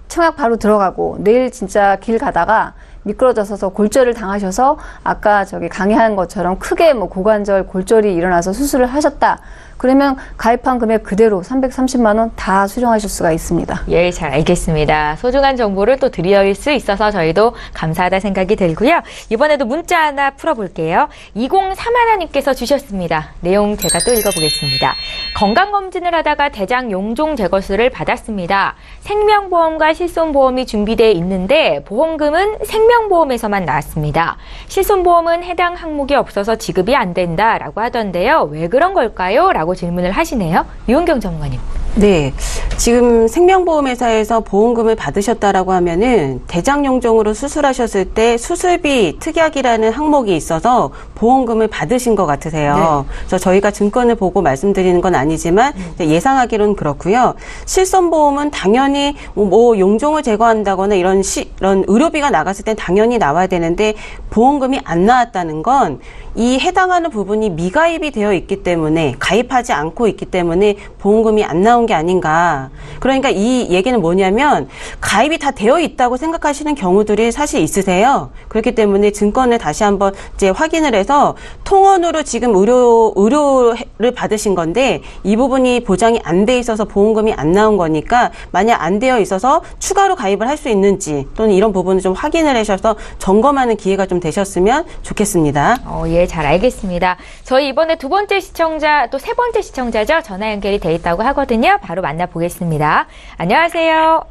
청약 바로 들어가고 내일 진짜 길 가다가 미끄러져서 골절을 당하셔서 아까 저기 강의한 것처럼 크게 뭐 고관절 골절이 일어나서 수술을 하셨다. 그러면 가입한 금액 그대로 330만 원 다 수령하실 수가 있습니다. 예, 잘 알겠습니다. 소중한 정보를 또 드릴 수 있어서 저희도 감사하다 생각이 들고요. 이번에도 문자 하나 풀어볼게요. 2031님께서 주셨습니다. 내용 제가 또 읽어보겠습니다. 건강검진을 하다가 대장 용종 제거술을 받았습니다. 생명보험과 실손보험이 준비되어 있는데 보험금은 생명보험에서만 나왔습니다. 실손보험은 해당 항목이 없어서 지급이 안 된다라고 하던데요. 왜 그런 걸까요? 라고 질문을 하시네요. 유은경 전문가님. 네. 지금 생명보험회사에서 보험금을 받으셨다라고 하면은 대장용종으로 수술하셨을 때 수술비 특약이라는 항목이 있어서 보험금을 받으신 것 같으세요. 네. 그래서 저희가 증권을 보고 말씀드리는 건 아니지만 예상하기로는 그렇고요. 실손보험은 당연히 뭐 용종을 제거한다거나 이런 의료비가 나갔을 땐 당연히 나와야 되는데 보험금이 안 나왔다는 건 이 해당하는 부분이 미가입이 되어 있기 때문에 가입하지 않고 있기 때문에 보험금이 안 나온 게 아닌가. 그러니까 이 얘기는 뭐냐면 가입이 다 되어 있다고 생각하시는 경우들이 사실 있으세요. 그렇기 때문에 증권을 다시 한번 이제 확인을 해서 통원으로 지금 의료를 받으신 건데 이 부분이 보장이 안 돼 있어서 보험금이 안 나온 거니까 만약 안 되어 있어서 추가로 가입을 할 수 있는지 또는 이런 부분을 좀 확인을 하셔서 점검하는 기회가 좀 되셨으면 좋겠습니다. 예, 잘 알겠습니다. 저희 이번에 두 번째 시청자, 또 세 번째 시청자죠? 전화 연결이 돼 있다고 하거든요. 바로 만나보겠습니다. 안녕하세요.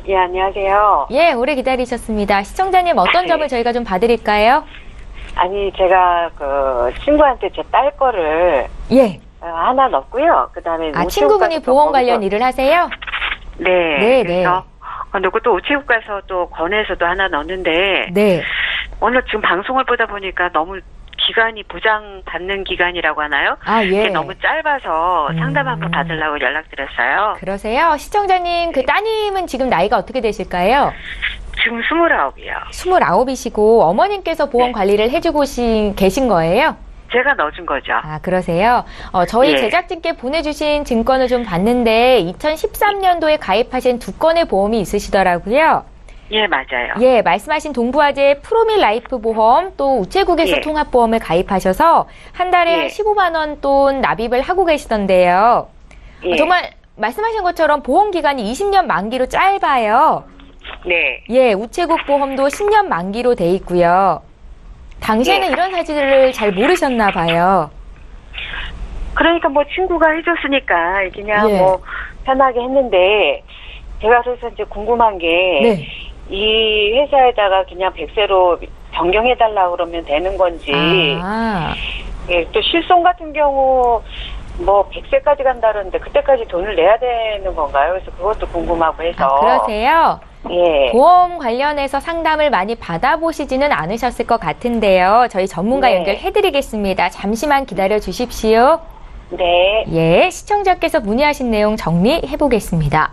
예, 안녕하세요. 예, 오래 기다리셨습니다. 시청자님 어떤 점을 저희가 좀 봐드릴까요? 아니, 제가 친구한테 제 딸 거를 예. 하나 넣었고요. 그다음에 친구분이 보험 관련 일을 하세요? 네. 네, 그래서 넣고 또 우체국 가서 또 권해서도 하나 넣었는데 네. 오늘 지금 방송을 보다 보니까 너무 기간이 보장받는 기간이라고 하나요? 예. 너무 짧아서 상담 한번 받으려고 연락드렸어요. 그러세요? 시청자님, 그 따님은 지금 나이가 어떻게 되실까요? 지금 29이요. 29이시고 어머님께서 보험 관리를 해주고 계신 거예요? 제가 넣어준 거죠. 그러세요? 저희 제작진께 보내주신 증권을 좀 봤는데 2013년도에 가입하신 두 건의 보험이 있으시더라고요. 예, 맞아요. 예, 말씀하신 동부화재 프로밀 라이프 보험 또 우체국에서 통합보험을 가입하셔서 한 달에 15만 원 돈 납입을 하고 계시던데요. 정말 말씀하신 것처럼 보험 기간이 20년 만기로 짧아요. 네. 예, 우체국 보험도 10년 만기로 돼 있고요. 당시에는 이런 사실을 잘 모르셨나 봐요. 그러니까 뭐 친구가 해줬으니까 그냥 뭐 편하게 했는데 제가 그래서 이제 궁금한 게 이 회사에다가 그냥 100세로 변경해달라고 그러면 되는 건지 예, 또 실손 같은 경우 뭐 100세까지 간다는데 그때까지 돈을 내야 되는 건가요? 그래서 그것도 궁금하고 해서. 그러세요? 예. 보험 관련해서 상담을 많이 받아보시지는 않으셨을 것 같은데요. 저희 전문가 연결해드리겠습니다. 잠시만 기다려 주십시오. 네. 예, 시청자께서 문의하신 내용 정리해보겠습니다.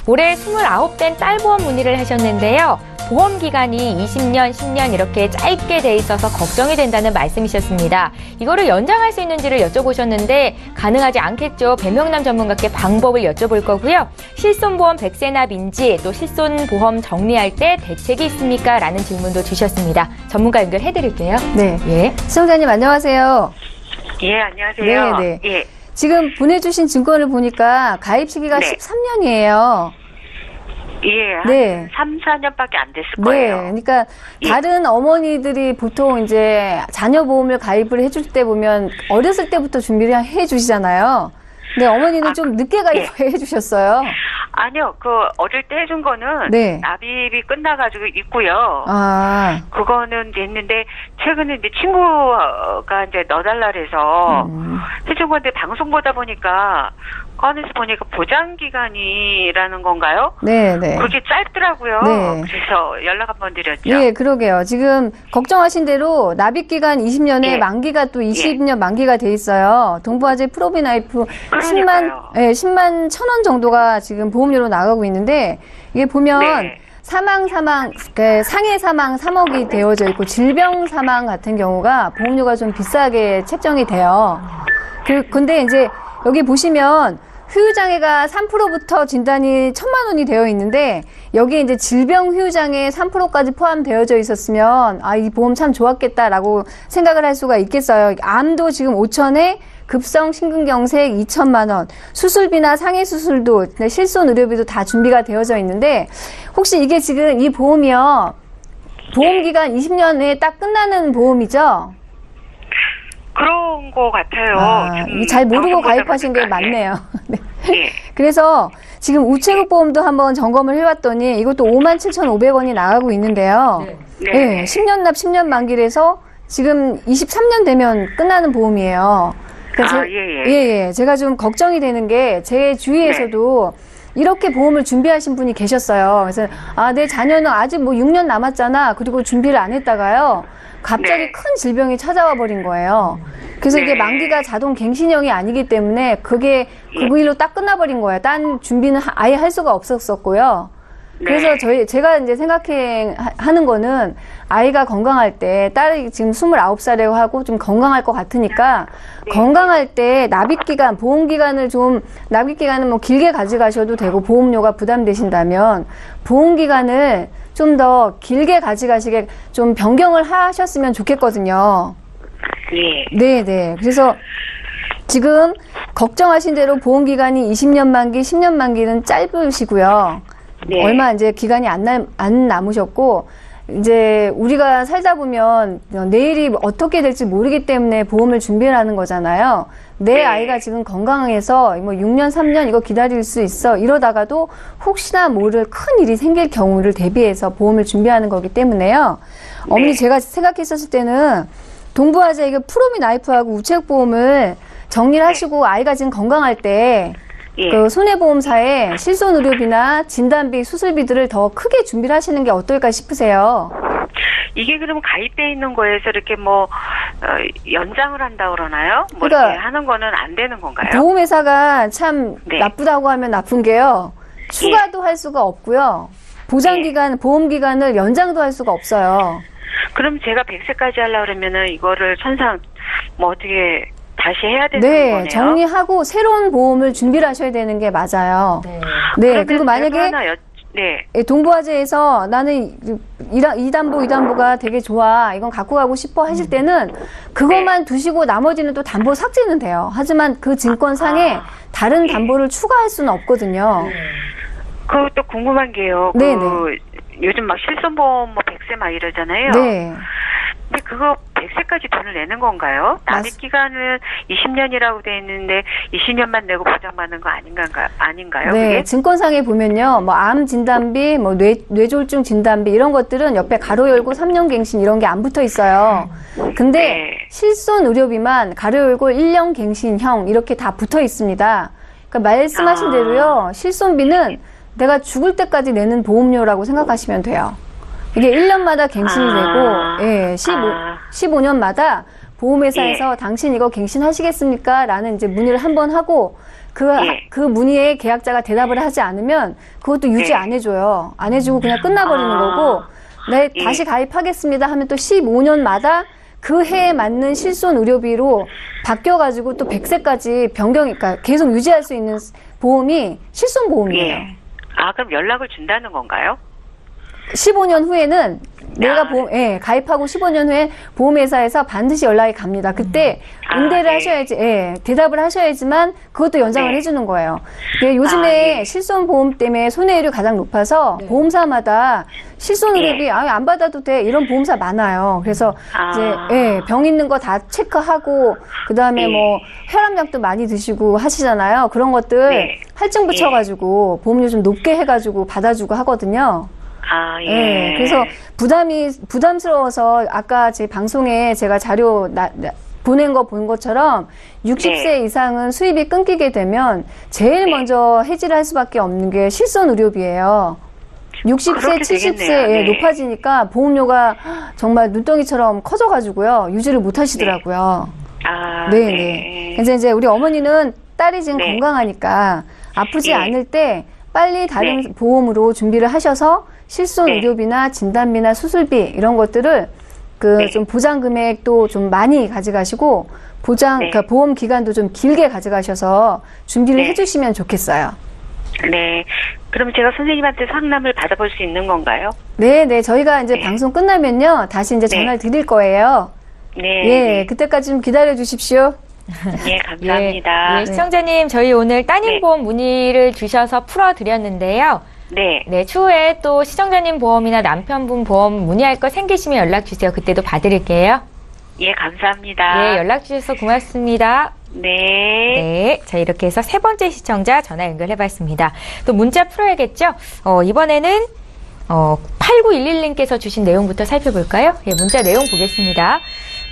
올해 29된 딸 보험 문의를 하셨는데요. 보험 기간이 20년, 10년 이렇게 짧게 돼 있어서 걱정이 된다는 말씀이셨습니다. 이거를 연장할 수 있는지를 여쭤보셨는데 가능하지 않겠죠. 배명남 전문가께 방법을 여쭤볼 거고요. 실손보험 100세 납인지 또 실손보험 정리할 때 대책이 있습니까? 라는 질문도 주셨습니다. 전문가 연결해드릴게요. 네. 예. 시청자님 안녕하세요. 예, 안녕하세요. 네. 예. 지금 보내주신 증권을 보니까 가입 시기가 13년이에요. 예, 한 3, 4년밖에 안 됐을 거예요. 네, 그러니까 다른 어머니들이 보통 이제 자녀 보험을 가입을 해줄 때 보면 어렸을 때부터 준비를 해주시잖아요. 근데 어머니는 좀 늦게 가입해 주셨어요. 아니요, 어릴 때 해준 거는 납입이 끝나가지고 있고요. 그거는 됐는데 최근에 이제 친구가 이제 넣어달라 그래서 해준 건데 방송 보다 보니까 꺼내서 보니까 보장 기간이라는 건가요? 네. 그게 짧더라고요. 네. 그래서 연락 한번 드렸죠. 예, 그러게요. 지금 걱정하신 대로 납입 기간 20년에 만기가 또 20년 만기가 돼 있어요. 동부화재 프로비나이프 10만 1,000원 정도가 지금 보험료로 나가고 있는데 이게 보면 상해 사망 3억이 되어져 있고 질병 사망 같은 경우가 보험료가 좀 비싸게 책정이 돼요. 근데 이제 여기 보시면 후유장애가 3%부터 진단이 1,000만 원이 되어 있는데 여기에 이제 질병 후유장애 3%까지 포함되어져 있었으면 이 보험 참 좋았겠다라고 생각을 할 수가 있겠어요. 암도 지금 5천에 급성 심근경색 2천만 원, 수술비나 상해 수술도 실손 의료비도 다 준비가 되어져 있는데 혹시 이게 지금 이 보험이요. 보험 기간 20년에 딱 끝나는 보험이죠? 그런 거 같아요. 잘 모르고 가입하신 게 맞네요. 네. 그래서 지금 우체국 보험도 한번 점검을 해봤더니 이것도 57,500원이 나가고 있는데요. 네. 10년 납 10년 만기라서 지금 23년 되면 끝나는 보험이에요. 그래서 제가 좀 걱정이 되는 게 제 주위에서도 이렇게 보험을 준비하신 분이 계셨어요. 그래서 내 자녀는 아직 뭐 6년 남았잖아. 그리고 준비를 안 했다가요. 갑자기 큰 질병이 찾아와 버린 거예요. 그래서 이게 만기가 자동 갱신형이 아니기 때문에 그게 그 일로 딱 끝나버린 거예요. 딴 준비는 아예 할 수가 없었고요. 그래서 제가 이제 생각하는 거는 아이가 건강할 때, 딸이 지금 29살이라고 하고 좀 건강할 것 같으니까, 건강할 때 납입기간, 보험기간을 좀, 납입기간은 뭐 길게 가져가셔도 되고, 보험료가 부담되신다면, 보험기간을 좀 더 길게 가져가시게 좀 변경을 하셨으면 좋겠거든요. 네네. 그래서 지금 걱정하신 대로 보험기간이 20년 만기, 10년 만기는 짧으시고요. 얼마 이제 기간이 안 남으셨고, 이제 우리가 살다 보면 내일이 어떻게 될지 모르기 때문에 보험을 준비를 하는 거잖아요. 내 아이가 지금 건강해서 뭐 6년, 3년 이거 기다릴 수 있어. 이러다가도 혹시나 모를 큰 일이 생길 경우를 대비해서 보험을 준비하는 거기 때문에요. 어머니 제가 생각했었을 때는 동부화재 이거 프로미 나이프하고 우체국 보험을 정리를 하시고 아이가 지금 건강할 때 그 손해보험사에 실손 의료비나 진단비, 수술비들을 더 크게 준비를 하시는 게 어떨까 싶으세요? 이게 그러면 가입돼 있는 거에서 이렇게 뭐 연장을 한다 그러나요? 뭐 그러니까 이렇게 하는 거는 안 되는 건가요? 보험회사가 참 나쁘다고 하면 나쁜 게요. 추가도 할 수가 없고요. 보장기간, 보험기간을 연장도 할 수가 없어요. 그럼 제가 100세까지 하려고 그러면은 이거를 천상 뭐 어떻게 다시 해야 되는 거네요? 정리하고 새로운 보험을 준비를 하셔야 되는 게 맞아요. 그리고 만약에 동부화재에서 나는 이담보가 되게 좋아. 이건 갖고 가고 싶어 하실 때는 그것만 두시고 나머지는 또 담보 삭제는 돼요. 하지만 그 증권상에 다른 담보를 추가할 수는 없거든요. 그것도 궁금한 게요. 요즘 막 실손보험 뭐 100세 막 이러잖아요. 근데 그거 100세까지 돈을 내는 건가요? 납입기간은 20년이라고 돼 있는데 20년만 내고 보장받는 거 아닌가요? 네, 그게? 증권상에 보면요. 뭐 암 진단비, 뭐 뇌졸중 진단비 이런 것들은 옆에 가로 열고 3년 갱신 이런 게 안 붙어 있어요. 근데 실손 의료비만 가로 열고 1년 갱신형 이렇게 다 붙어 있습니다. 그러니까 말씀하신 대로요. 실손비는 내가 죽을 때까지 내는 보험료라고 생각하시면 돼요. 이게 1년마다 갱신이 되고, 15년마다 보험회사에서 당신 이거 갱신하시겠습니까? 라는 이제 문의를 한번 하고, 그 문의에 계약자가 대답을 하지 않으면 그것도 유지 안 해줘요. 안 해주고 그냥 끝나버리는 거고, 다시 가입하겠습니다 하면 또 15년마다 그 해에 맞는 실손 의료비로 바뀌어가지고 또 100세까지 그러니까 계속 유지할 수 있는 보험이 실손 보험이에요. 그럼 연락을 준다는 건가요? 15년 후에는 내가 가입하고 15년 후에 보험회사에서 반드시 연락이 갑니다. 그때 응대를 하셔야지, 대답을 하셔야지만 그것도 연장을 해주는 거예요. 요즘에 실손보험 때문에 손해율이 가장 높아서 보험사마다 실손의료비 안 받아도 돼 이런 보험사 많아요. 그래서 이제 병 있는 거 다 체크하고 그 다음에 뭐 혈압약도 많이 드시고 하시잖아요. 그런 것들 할증 붙여가지고 보험료 좀 높게 해가지고 받아주고 하거든요. 그래서 부담스러워서 아까 제 방송에 제가 자료 보낸 거 본 것처럼 60세 이상은 수입이 끊기게 되면 제일 먼저 해지를 할 수밖에 없는 게 실손 의료비예요. 60세, 70세에 높아지니까 보험료가 정말 눈덩이처럼 커져가지고 유지를 못 하시더라고요. 그래서 이제 우리 어머니는 딸이 지금 건강하니까 아프지 않을 때 빨리 다른 보험으로 준비를 하셔서 실손 의료비나 진단비나 수술비 이런 것들을 네. 좀 보장 금액도 좀 많이 가져가시고 그러니까 보험 기간도 좀 길게 가져가셔서 준비를 해주시면 좋겠어요. 네. 그럼 제가 선생님한테 상담을 받아볼 수 있는 건가요? 네. 저희가 이제 방송 끝나면요. 다시 이제 전화를 드릴 거예요. 네. 그때까지 좀 기다려 주십시오. 네, 감사합니다. 시청자님, 저희 오늘 따님 보험 문의를 주셔서 풀어드렸는데요. 네. 추후에 또 시청자님 보험이나 남편분 보험 문의할 거 생기시면 연락 주세요. 그때도 봐드릴게요. 예, 감사합니다. 네, 연락 주셔서 고맙습니다. 네. 자, 이렇게 해서 세 번째 시청자 전화 연결해봤습니다. 또 문자 풀어야겠죠? 이번에는 8911님께서 주신 내용부터 살펴볼까요? 문자 내용 보겠습니다.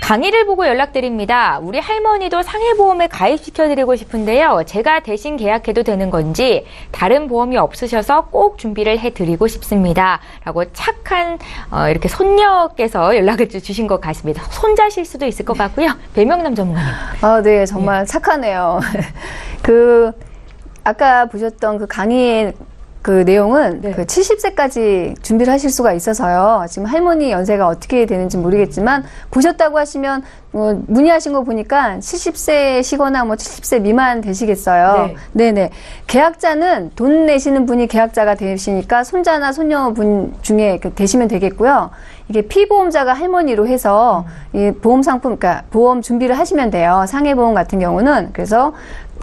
강의를 보고 연락드립니다. 우리 할머니도 상해보험에 가입시켜드리고 싶은데요. 제가 대신 계약해도 되는 건지 다른 보험이 없으셔서 꼭 준비를 해드리고 싶습니다. 라고 착한 이렇게 손녀께서 연락을 주신 것 같습니다. 손자실 수도 있을 것 같고요. 배명남 전문가님. 네, 정말 착하네요. 아까 보셨던 그 강의의 그 내용은 그 70세까지 준비를 하실 수가 있어서요. 지금 할머니 연세가 어떻게 되는지 모르겠지만 보셨다고 하시면 문의하신 거 보니까 70세시거나 70세 미만 되시겠어요. 네네. 계약자는 돈 내시는 분이 계약자가 되시니까 손자나 손녀분 중에 되시면 되겠고요. 이게 피보험자가 할머니로 해서 이 보험 상품, 그러니까 보험 준비를 하시면 돼요. 상해보험 같은 경우는. 그래서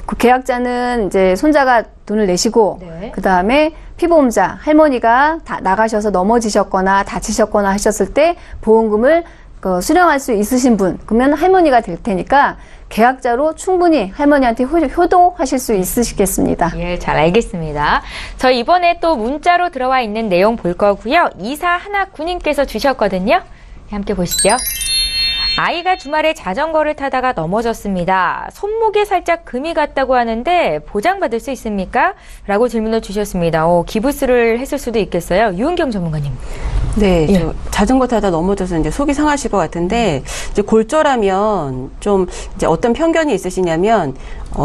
그 계약자는 이제 손자가 돈을 내시고 그 다음에 피보험자 할머니가 다 나가셔서 넘어지셨거나 다치셨거나 하셨을 때 보험금을 수령할 수 있으신 분, 그러면 할머니가 될 테니까 계약자로 충분히 할머니한테 효도하실 수 있으시겠습니다. 예, 잘 알겠습니다. 저 이번에 또 문자로 들어와 있는 내용 볼 거고요. 2419님께서 주셨거든요. 함께 보시죠. 아이가 주말에 자전거를 타다가 넘어졌습니다. 손목에 살짝 금이 갔다고 하는데 보장받을 수 있습니까? 라고 질문을 주셨습니다. 기부스를 했을 수도 있겠어요. 유은경 전문가님. 네, 자전거 타다 넘어져서 이제 속이 상하실 것 같은데, 이제 골절하면 좀 이제 어떤 편견이 있으시냐면,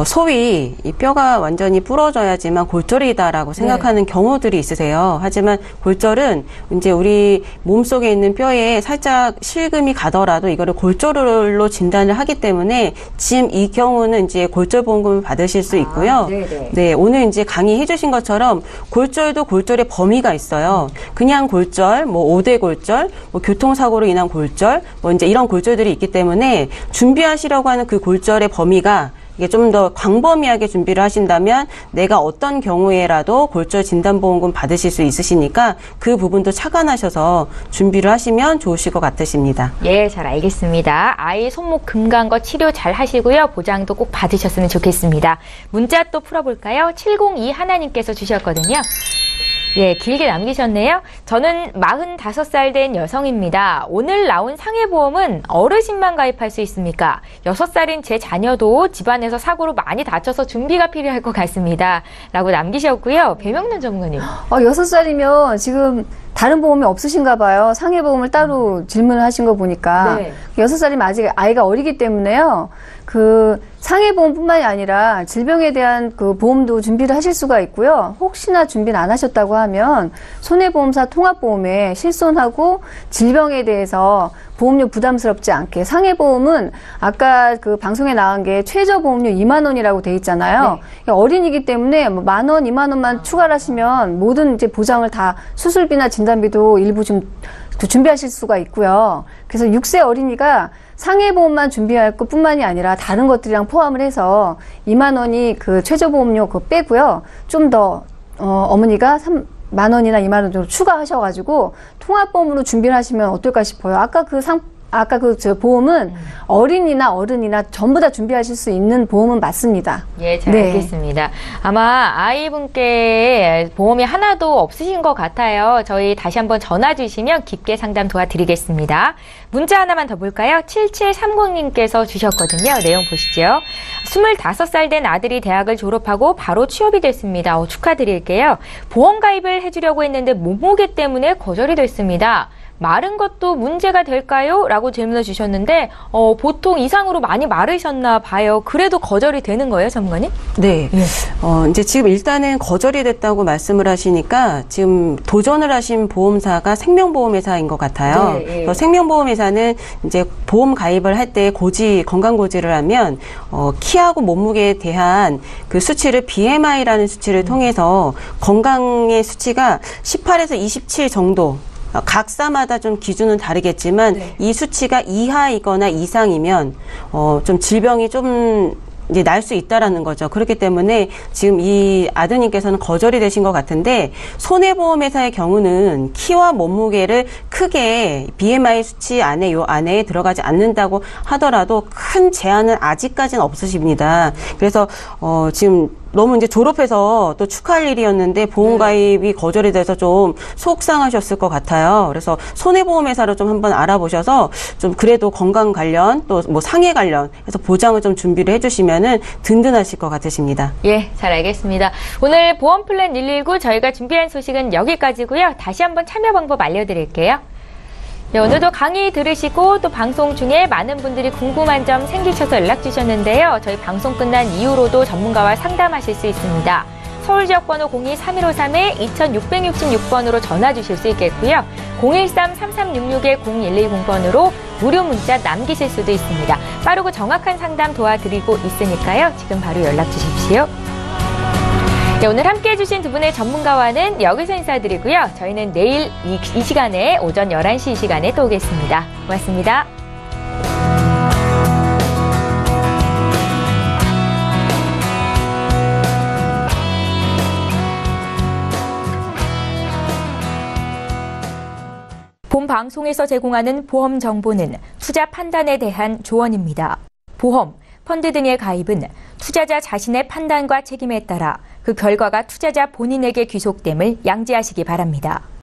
소위 이 뼈가 완전히 부러져야지만 골절이다라고 생각하는 경우들이 있으세요. 하지만 골절은 이제 우리 몸속에 있는 뼈에 살짝 실금이 가더라도 이거를 골절로 진단을 하기 때문에 지금 이 경우는 이제 골절보험금을 받으실 수 있고요. 네, 오늘 이제 강의해 주신 것처럼 골절도 골절의 범위가 있어요. 그냥 골절, 5대 골절, 교통사고로 인한 골절, 이제 이런 골절들이 있기 때문에 준비하시려고 하는 그 골절의 범위가 이게 좀 더 광범위하게 준비를 하신다면 내가 어떤 경우에라도 골절 진단보험금 받으실 수 있으시니까 그 부분도 착안하셔서 준비를 하시면 좋으실 것 같으십니다. 예, 잘 알겠습니다. 아이 손목 금 간 거 치료 잘 하시고요. 보장도 꼭 받으셨으면 좋겠습니다. 문자 또 풀어볼까요? 702 하나님께서 주셨거든요. 예, 길게 남기셨네요. 저는 45살 된 여성입니다. 오늘 나온 상해보험은 어르신만 가입할 수 있습니까? 6살인 제 자녀도 집안에서 사고로 많이 다쳐서 준비가 필요할 것 같습니다. 라고 남기셨고요. 배명남 전문가님. 6살이면 지금 다른 보험이 없으신가 봐요. 상해보험을 따로 질문을 하신 거 보니까. 6살이면 아직 아이가 어리기 때문에요. 그 상해보험뿐만이 아니라 질병에 대한 그 보험도 준비를 하실 수가 있고요. 혹시나 준비를 안 하셨다고 하면 손해보험사 통합보험에 실손하고 질병에 대해서 보험료 부담스럽지 않게 상해보험은 아까 그 방송에 나간 게 최저 보험료 2만 원이라고 돼 있잖아요. 어린이기 때문에 10,000원, 2만 원만 추가를 하시면 모든 이제 보장을 다 수술비나 진단비도 일부 좀 준비하실 수가 있고요. 그래서 6세 어린이가 상해보험만 준비할 것뿐만이 아니라 다른 것들이랑 포함을 해서 2만 원이 그 최저보험료 그거 빼고요. 좀 더 어머니가 3만 원이나 2만 원 정도 추가하셔가지고 통합보험으로 준비를 하시면 어떨까 싶어요. 아까 그 보험은 어린이나 어른이나 전부 다 준비하실 수 있는 보험은 맞습니다. 예, 잘 알겠습니다. 아마 아이분께 보험이 하나도 없으신 것 같아요. 저희 다시 한번 전화 주시면 깊게 상담 도와드리겠습니다. 문자 하나만 더 볼까요? 7730님께서 주셨거든요. 내용 보시죠. 25살 된 아들이 대학을 졸업하고 바로 취업이 됐습니다. 축하드릴게요. 보험 가입을 해주려고 했는데 몸무게 때문에 거절이 됐습니다. 마른 것도 문제가 될까요? 라고 질문을 주셨는데 보통 이상으로 많이 마르셨나 봐요. 그래도 거절이 되는 거예요, 전문가님? 네. 이제 지금 일단은 거절이 됐다고 말씀을 하시니까 지금 도전을 하신 보험사가 생명보험회사인 것 같아요. 네, 네. 그래서 생명보험회사는 이제 보험 가입을 할 때 건강고지를 하면 키하고 몸무게에 대한 그 수치를 BMI라는 수치를 통해서 건강의 수치가 18에서 27 정도 각사마다 좀 기준은 다르겠지만 네. 이 수치가 이하이거나 이상이면 좀 질병이 좀 이제 날 수 있다라는 거죠. 그렇기 때문에 지금 이 아드님께서는 거절이 되신 것 같은데 손해보험회사의 경우는 키와 몸무게를 크게 BMI 수치 안에 요 안에 들어가지 않는다고 하더라도 큰 제한은 아직까지는 없으십니다. 그래서 지금 너무 이제 졸업해서 또 축하할 일이었는데 보험 가입이 거절이 돼서 좀 속상하셨을 것 같아요. 그래서 손해보험회사로 좀 한번 알아보셔서 좀 그래도 건강 관련 또 뭐 상해 관련 해서 보장을 좀 준비를 해주시면은 든든하실 것 같으십니다. 예, 잘 알겠습니다. 오늘 보험 플랜 119 저희가 준비한 소식은 여기까지고요. 다시 한번 참여 방법 알려드릴게요. 네, 오늘도 강의 들으시고 또 방송 중에 많은 분들이 궁금한 점 생기셔서 연락 주셨는데요. 저희 방송 끝난 이후로도 전문가와 상담하실 수 있습니다. 서울지역번호 02-3153-2666번으로 전화 주실 수 있겠고요. 013-3366-0110번으로 무료 문자 남기실 수도 있습니다. 빠르고 정확한 상담 도와드리고 있으니까요. 지금 바로 연락 주십시오. 네, 오늘 함께해 주신 두 분의 전문가와는 여기서 인사드리고요. 저희는 내일 이 시간에 오전 11시 이 시간에 또 오겠습니다. 고맙습니다. 본 방송에서 제공하는 보험 정보는 투자 판단에 대한 조언입니다. 보험, 펀드 등의 가입은 투자자 자신의 판단과 책임에 따라 그 결과가 투자자 본인에게 귀속됨을 양지하시기 바랍니다.